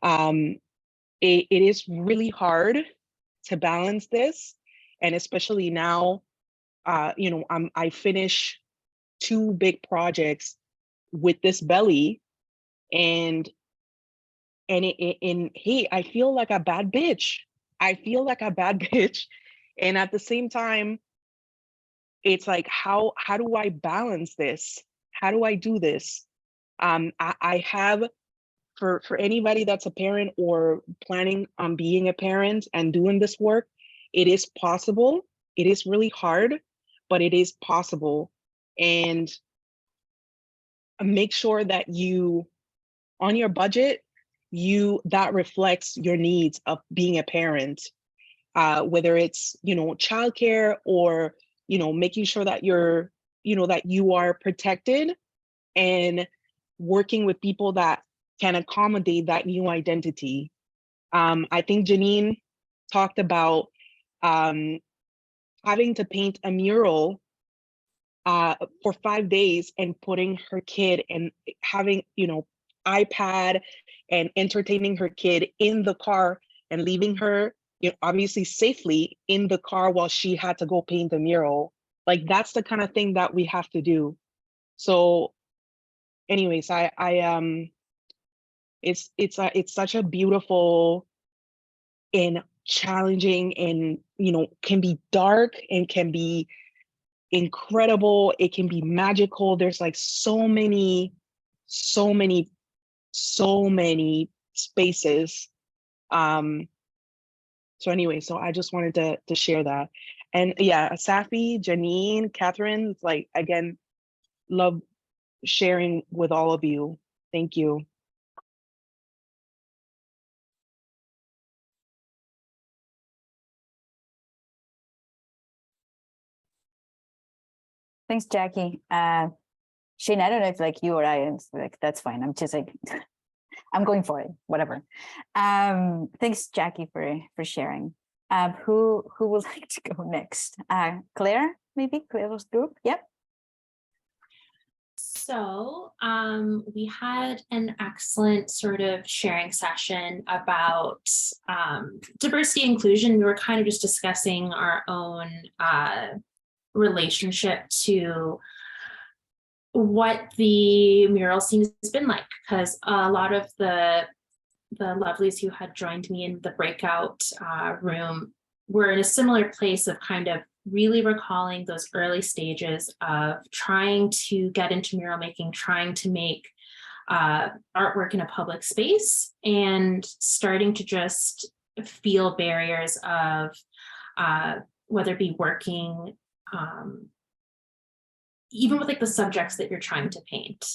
It is really hard to balance this, and especially now, I finish 2 big projects with this belly, and hey, I feel like a bad bitch. And at the same time, it's like, how do I balance this? How do I do this? I have, for anybody that's a parent or planning on being a parent and doing this work, it is possible. It is really hard, but it is possible. And make sure that on your budget, that reflects your needs of being a parent, whether it's, childcare, or, making sure that that you are protected and working with people that can accommodate that new identity. I think Janine talked about having to paint a mural for 5 days and putting her kid and having, iPad and entertaining her kid in the car and leaving her, obviously safely in the car while she had to go paint the mural. Like, that's the kind of thing that we have to do. So anyways, it's such a beautiful and challenging and, can be dark and can be incredible. It can be magical. There's like so many spaces. So anyway, so I just wanted to share that. And yeah, Safi, Janine, Catherine, it's like, again, love sharing with all of you. Thank you. Thanks, Jackie. Shane, I don't know if like you or I, it's like, that's fine. I'm just like, I'm going for it, whatever. Thanks, Jackie, for sharing. Who would like to go next? Claire, maybe Claire's group. Yep. So we had an excellent sort of sharing session about diversity inclusion. We were kind of just discussing our own relationship to what the mural scene has been like, because a lot of the lovelies who had joined me in the breakout room were in a similar place of kind of really recalling those early stages of trying to get into mural making, trying to make artwork in a public space, and starting to just feel barriers of whether it be working, even with like the subjects that you're trying to paint.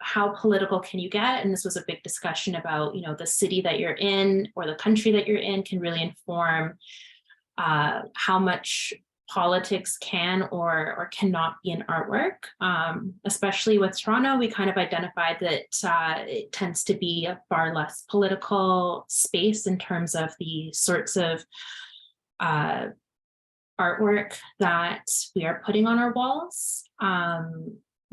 How political can you get? And this was a big discussion about, the city that you're in or the country that you're in can really inform how much politics can or cannot be in artwork. Especially with Toronto, we kind of identified that it tends to be a far less political space in terms of the sorts of artwork that we are putting on our walls.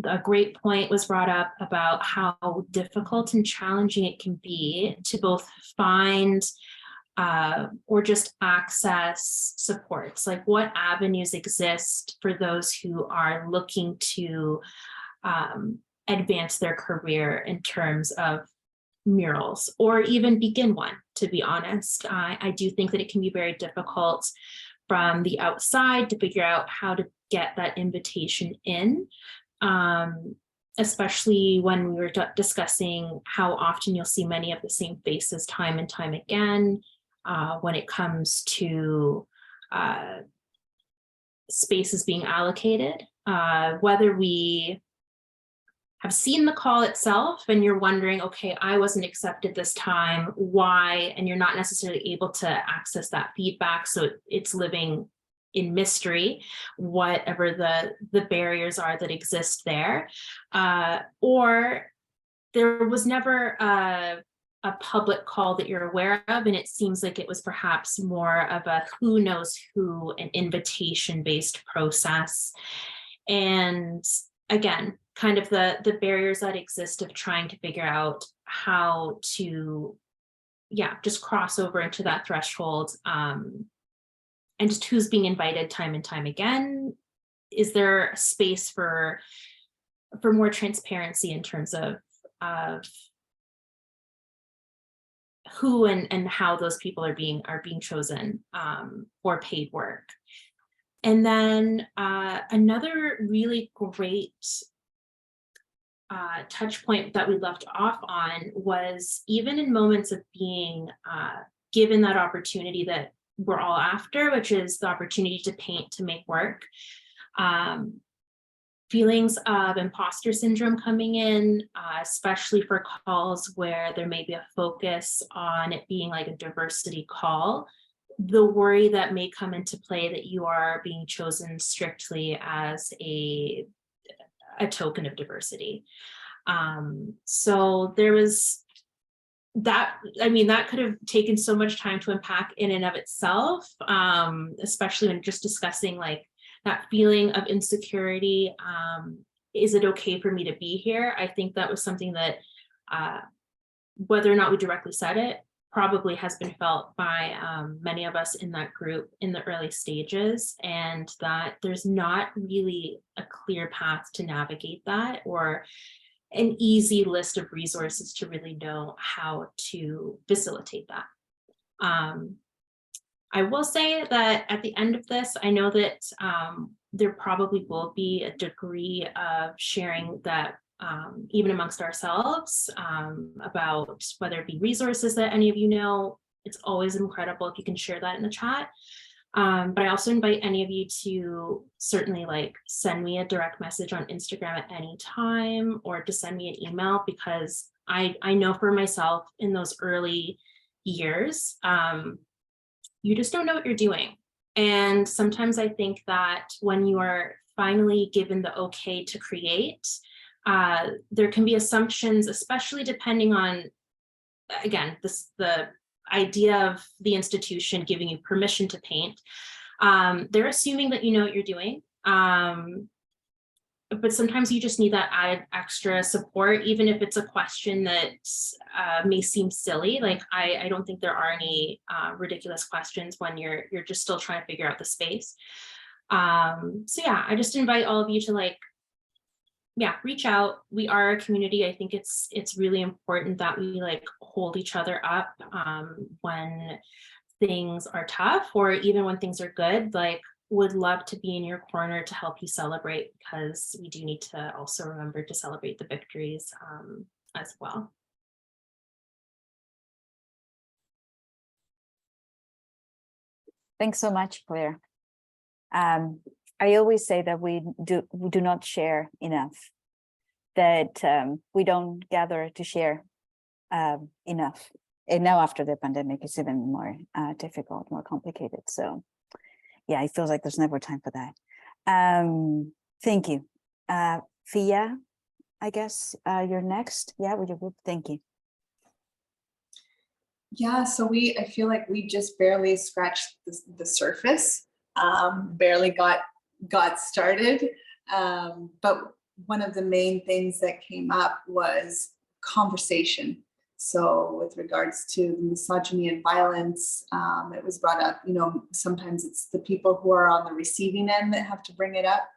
A great point was brought up about how difficult and challenging it can be to both find or just access supports. Like, what avenues exist for those who are looking to advance their career in terms of murals, or even begin one, to be honest. I do think that it can be very difficult from the outside to figure out how to get that invitation in. Especially when we were discussing how often you'll see many of the same faces time and time again when it comes to spaces being allocated, whether we have seen the call itself and you're wondering, okay, I wasn't accepted this time, why? And you're not necessarily able to access that feedback. So it's living in mystery, whatever the barriers are that exist there. Or there was never a public call that you're aware of, and it seems like it was perhaps more of a who knows who, an invitation-based process. And again, kind of the barriers that exist of trying to figure out how to, just cross over into that threshold. And just who's being invited time and time again. Is there a space for more transparency in terms of who and how those people are being chosen for paid work? And then another really great touch point that we left off on was, even in moments of being given that opportunity that we're all after, which is the opportunity to paint, to make work, feelings of imposter syndrome coming in, especially for calls where there may be a focus on it being like a diversity call, the worry that may come into play that you are being chosen strictly as a token of diversity. So there was that, that could have taken so much time to unpack in and of itself, especially when just discussing like that feeling of insecurity. Is it okay for me to be here? I think that was something that whether or not we directly said it, probably has been felt by many of us in that group in the early stages, and that there's not really a clear path to navigate that or an easy list of resources to really know how to facilitate that. I will say that at the end of this, I know that there probably will be a degree of sharing that even amongst ourselves about whether it be resources that any of you know. It's always incredible if you can share that in the chat. But I also invite any of you to certainly like send me a direct message on Instagram at any time, or to send me an email, because I know for myself in those early years, you just don't know what you're doing. And sometimes I think that when you are finally given the okay to create, there can be assumptions, especially depending on, again, the idea of the institution giving you permission to paint. They're assuming that you know what you're doing. But sometimes you just need that added extra support, even if it's a question that may seem silly. Like I don't think there are any ridiculous questions when you're just still trying to figure out the space. So yeah, I just invite all of you to like, yeah, reach out. We are a community. I think it's really important that we like hold each other up when things are tough, or even when things are good. Like, would love to be in your corner to help you celebrate, because we do need to also remember to celebrate the victories as well. Thanks so much, Claire. I always say that we do not share enough, that we don't gather to share enough. And now after the pandemic, it's even more difficult, more complicated. So yeah, it feels like there's never time for that. Thank you. Fia, I guess you're next. Yeah, with your group. Thank you. Yeah, so I feel like we just barely scratched the surface, barely got started. But one of the main things that came up was conversation. So with regards to misogyny and violence, it was brought up, you know, sometimes it's the people who are on the receiving end that have to bring it up.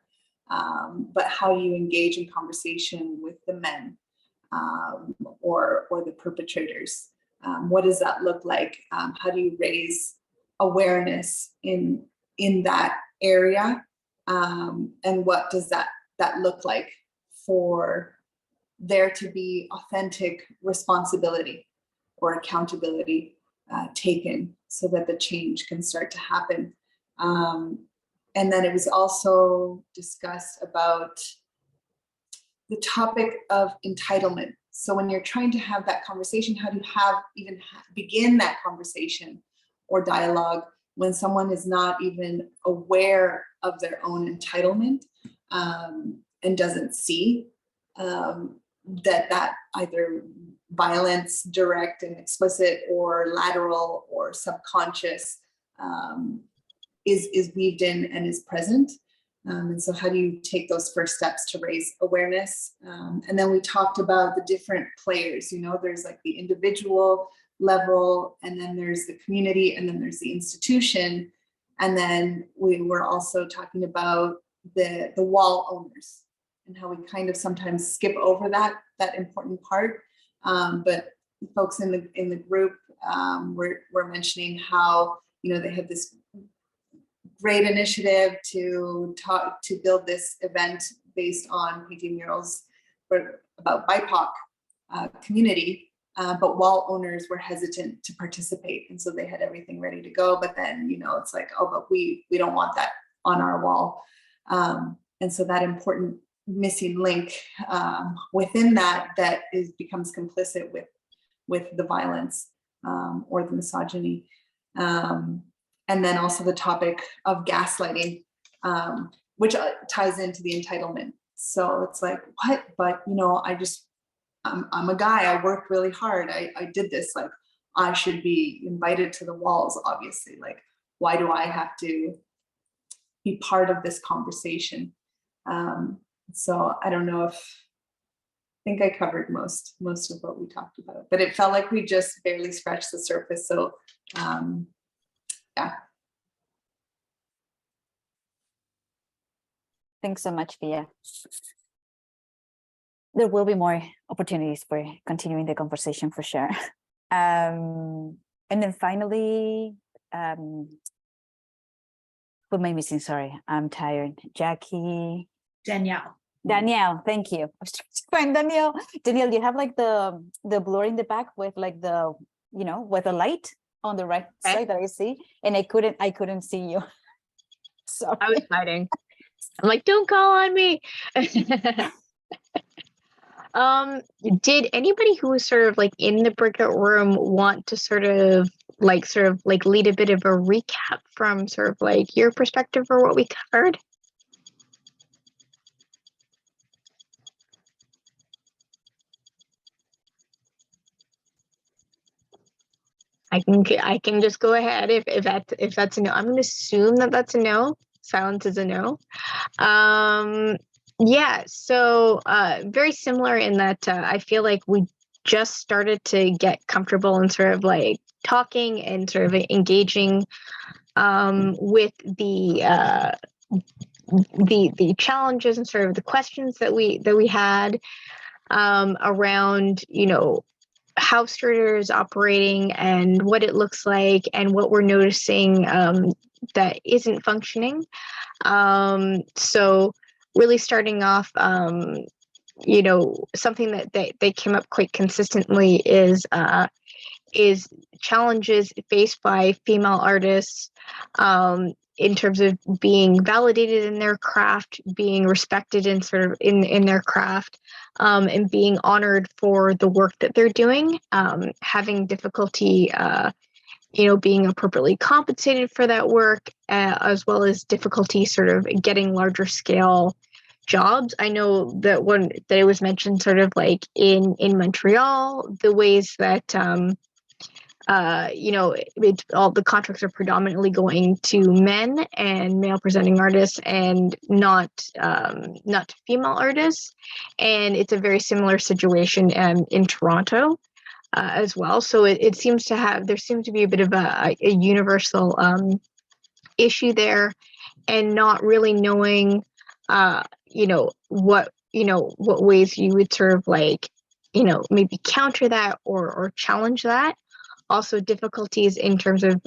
But how do you engage in conversation with the men or the perpetrators? What does that look like? How do you raise awareness in that area? And what does that look like for there to be authentic responsibility or accountability taken, so that the change can start to happen? And then it was also discussed about the topic of entitlement. So when you're trying to have that conversation, how do you begin that conversation or dialogue when someone is not even aware of their own entitlement and doesn't see that either violence, direct and explicit, or lateral or subconscious, is weaved in and is present. And so how do you take those first steps to raise awareness? And then we talked about the different players. You know, there's like the individual level, and then there's the community, and then there's the institution. And then we were also talking about the wall owners, and how we kind of sometimes skip over that important part. But folks in the group were mentioning how, you know, they have this great initiative to build this event based on painting murals about BIPOC community, but wall owners were hesitant to participate, and so they had everything ready to go. But then, you know, it's like, oh, but we don't want that on our wall, and so that important missing link within that becomes complicit with the violence or the misogyny. And then also the topic of gaslighting, which ties into the entitlement. So it's like, what? But, you know, I'm a guy, I worked really hard. I did this, like, I should be invited to the walls, obviously. Like, why do I have to be part of this conversation. So I don't know if, I think I covered most of what we talked about, but it felt like we just barely scratched the surface. So yeah. Thanks so much, Via. There will be more opportunities for continuing the conversation for sure. And then finally, who am I missing? Sorry, I'm tired. Jackie. Danielle. Danielle, thank you. I was trying to find Danielle. Danielle, you have like the blur in the back with like the, you know, with the light on the right side that I see, and I couldn't see you. Sorry. I was hiding. I'm like, don't call on me. Did anybody who was sort of like in the breakout room want to sort of like lead a bit of a recap from sort of like your perspective or what we covered? I can just go ahead if that's a no. I'm gonna assume that that's a no. Silence is a no. Yeah, so very similar in that I feel like we just started to get comfortable and sort of like talking and sort of engaging with the challenges and sort of the questions that we had around, you know, how Strader is operating and what it looks like and what we're noticing that isn't functioning. So really starting off, you know, something that they came up quite consistently is challenges faced by female artists in terms of being validated in their craft, being respected in sort of in their craft, and being honored for the work that they're doing, having difficulty you know, being appropriately compensated for that work, as well as difficulty sort of getting larger scale jobs. I know that that it was mentioned sort of like in Montreal, the ways that you know, all the contracts are predominantly going to men and male presenting artists and not to female artists. And it's a very similar situation in Toronto as well. So it seems to have, there seems to be a bit of a universal issue there, and not really knowing, you know, what ways you would sort of like, you know, maybe counter that or challenge that. Also difficulties in terms of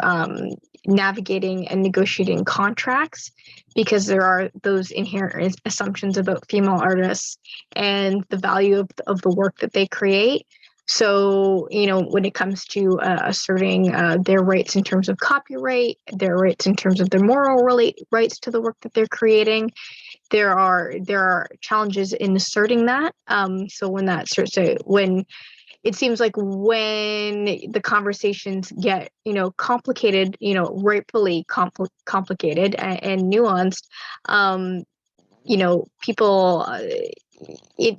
navigating and negotiating contracts, because there are those inherent assumptions about female artists and the value of the work that they create. So, you know, when it comes to asserting their rights in terms of copyright, their rights in terms of their moral rights to the work that they're creating, there are challenges in asserting that. So when that starts to, when it seems like when the conversations get, you know, complicated, you know, rightfully complicated and nuanced, you know, people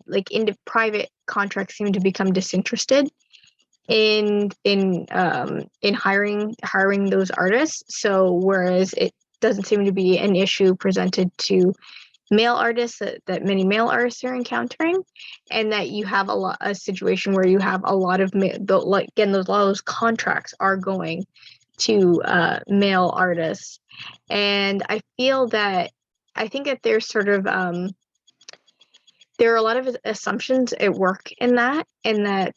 like into private contracts seem to become disinterested in hiring those artists. So whereas it doesn't seem to be an issue presented to male artists that many male artists are encountering, and that you have a situation where you have a lot of those contracts are going to male artists. And I think that there's sort of there are a lot of assumptions at work in that, and that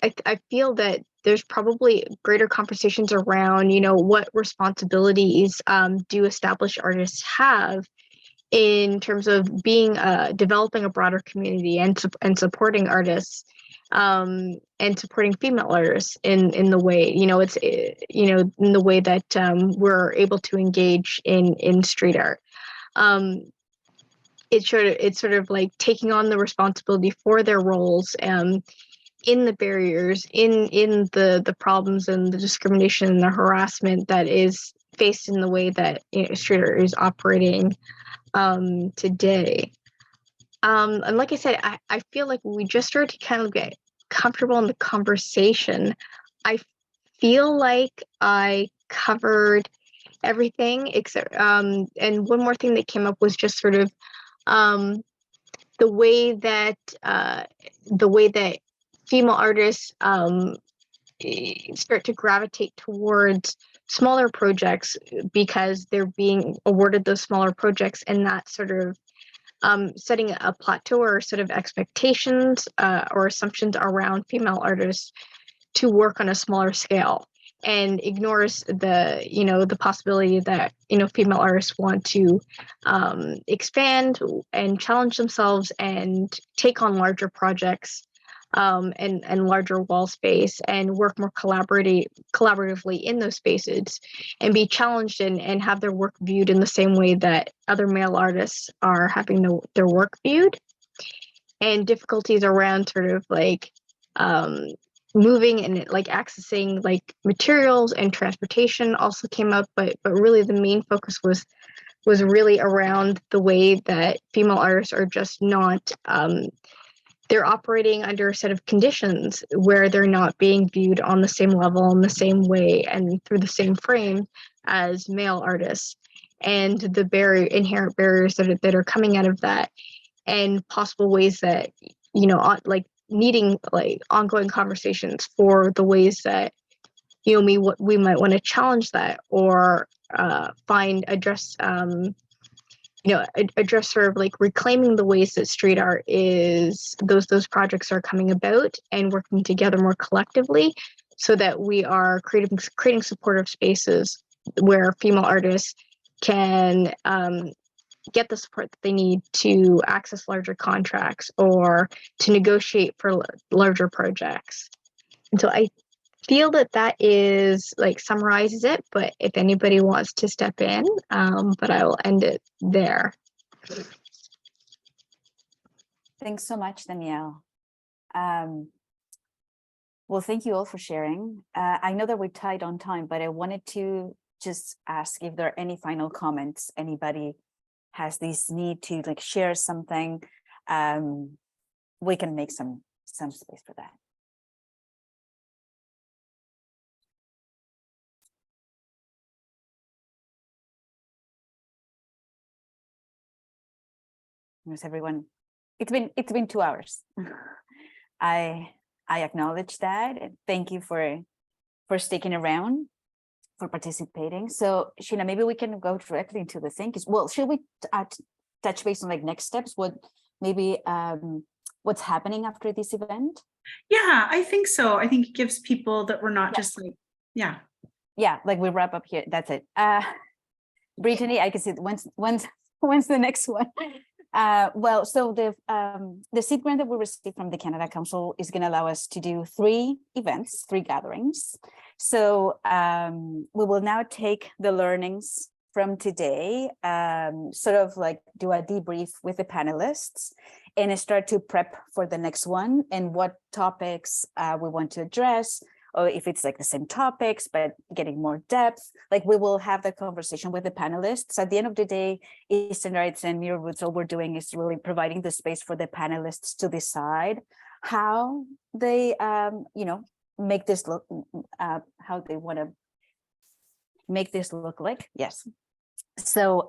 I feel that there's probably greater conversations around, you know, what responsibilities do established artists have in terms of being developing a broader community and supporting artists, and supporting female artists in the way, you know, it's you know, in the way that we're able to engage in street art. It's sort of like taking on the responsibility for their roles in the barriers, in the problems and the discrimination and the harassment that is faced in the way that, you know, street art is operating today. And like I said, I feel like we just started to kind of get comfortable in the conversation. I feel like I covered everything except and one more thing that came up was just sort of the way that female artists start to gravitate towards smaller projects because they're being awarded those smaller projects, and that sort of setting a plateau or sort of expectations or assumptions around female artists to work on a smaller scale, and ignores the possibility that female artists want to expand and challenge themselves and take on larger projects and larger wall space and work more collaboratively in those spaces and be challenged and have their work viewed in the same way that other male artists are having their work viewed. And difficulties around sort of like moving and like accessing like materials and transportation also came up, but really the main focus was really around the way that female artists are just not they're operating under a set of conditions where they're not being viewed on the same level in the same way and through the same frame as male artists, and the inherent barriers that are coming out of that, and possible ways that like needing like ongoing conversations for the ways that we might want to challenge that or address sort of like reclaiming the ways that street art is those projects are coming about and working together more collectively, so that we are creating supportive spaces where female artists can get the support that they need to access larger contracts or to negotiate for larger projects. And so I feel that is like summarizes it, but if anybody wants to step in, but I will end it there. Thanks so much, Danielle. Well, thank you all for sharing. I know that we're tight on time, but I wanted to just ask if there are any final comments. Anybody has this need to like share something, we can make some space for that. Where's everyone? It's been 2 hours. I acknowledge that, and thank you for sticking around, for participating. So Sheena, maybe we can go directly into the thing. Well, should we touch base on like next steps? What's happening after this event? Yeah, I think so. I think it gives people that we're not just like, yeah, like we wrap up here. That's it. Brittany, I can see when's the next one? Well, so the seed grant that we received from the Canada Council is going to allow us to do 3 events, 3 gatherings. So we will now take the learnings from today, sort of like do a debrief with the panelists and start to prep for the next one and what topics we want to address, or if it's like the same topics, but getting more depth. Like we will have the conversation with the panelists. At the end of the day, Eastern Rights and Mural Roots, all we're doing is really providing the space for the panelists to decide how they, make this look, how they want to make this look like. Yes. So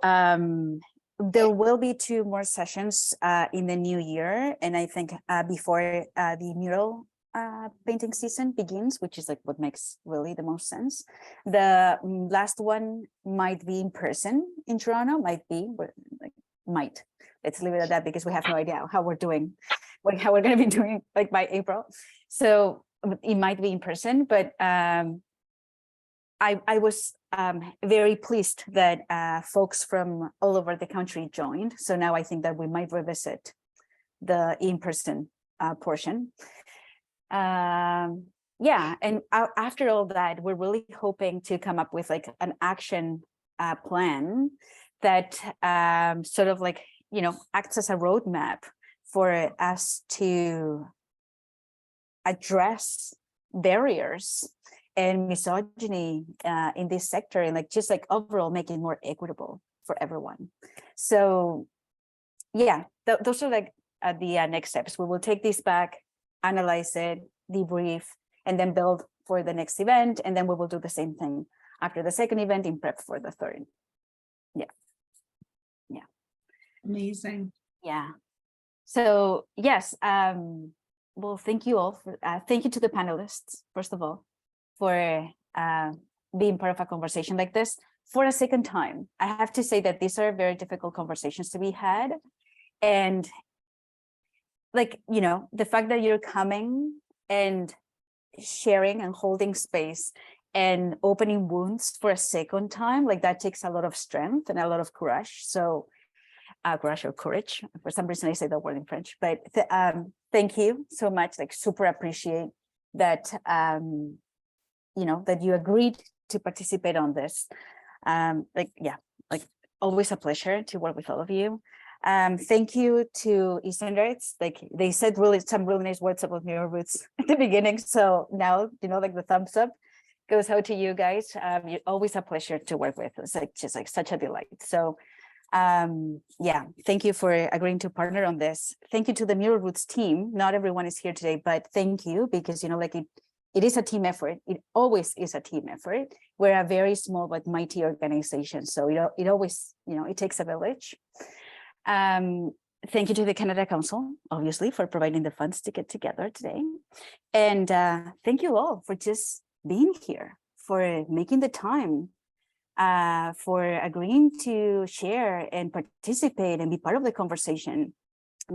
there will be 2 more sessions in the new year. And I think before the mural painting season begins, which is like what makes really the most sense. The last one might be in person in Toronto, might. Let's leave it at that because we have no idea how we're doing, how we're going to be doing like by April. So it might be in person, but I was very pleased that folks from all over the country joined. So now I think that we might revisit the in-person portion. Yeah, and after all that, we're really hoping to come up with like an action plan that sort of like, acts as a roadmap for us to address barriers and misogyny in this sector, and like just like overall make it more equitable for everyone. So yeah, those are like the next steps. We will take this back, analyze it, debrief, and then build for the next event, and then we will do the same thing after the second event in prep for the third. Amazing. Yeah. So yes, well, thank you all for thank you to the panelists, first of all, for being part of a conversation like this for a second time. I have to say that these are very difficult conversations to be had. And like, you know, the fact that you're coming and sharing and holding space and opening wounds for a second time, like that takes a lot of strength and a lot of courage. So courage or courage, for some reason I say that word in French, but thank you so much, like super appreciate that, you know, that you agreed to participate on this. Like, yeah, like always a pleasure to work with all of you. Thank you to EastEnders. Like they said some really nice words about Mural Roots at the beginning. So now, you know, like the thumbs up goes out to you guys. You're always a pleasure to work with. It's like just like such a delight. So yeah, thank you for agreeing to partner on this. Thank you to the Mural Roots team. Not everyone is here today, but thank you, because, you know, like it is a team effort. It always is a team effort. We're a very small but mighty organization. So, you know, it always, you know, it takes a village. Thank you to the Canada Council, obviously, for providing the funds to get together today. And thank you all for just being here, for making the time, for agreeing to share and participate and be part of the conversation.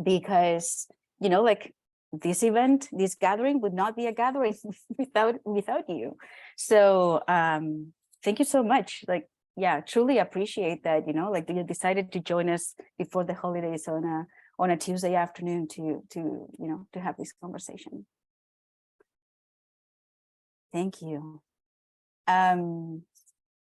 Because, you know, like this event, this gathering would not be a gathering without you. So thank you so much. Like, yeah, truly appreciate that, you know, like you decided to join us before the holidays on a Tuesday afternoon to you know, to have this conversation. Thank you.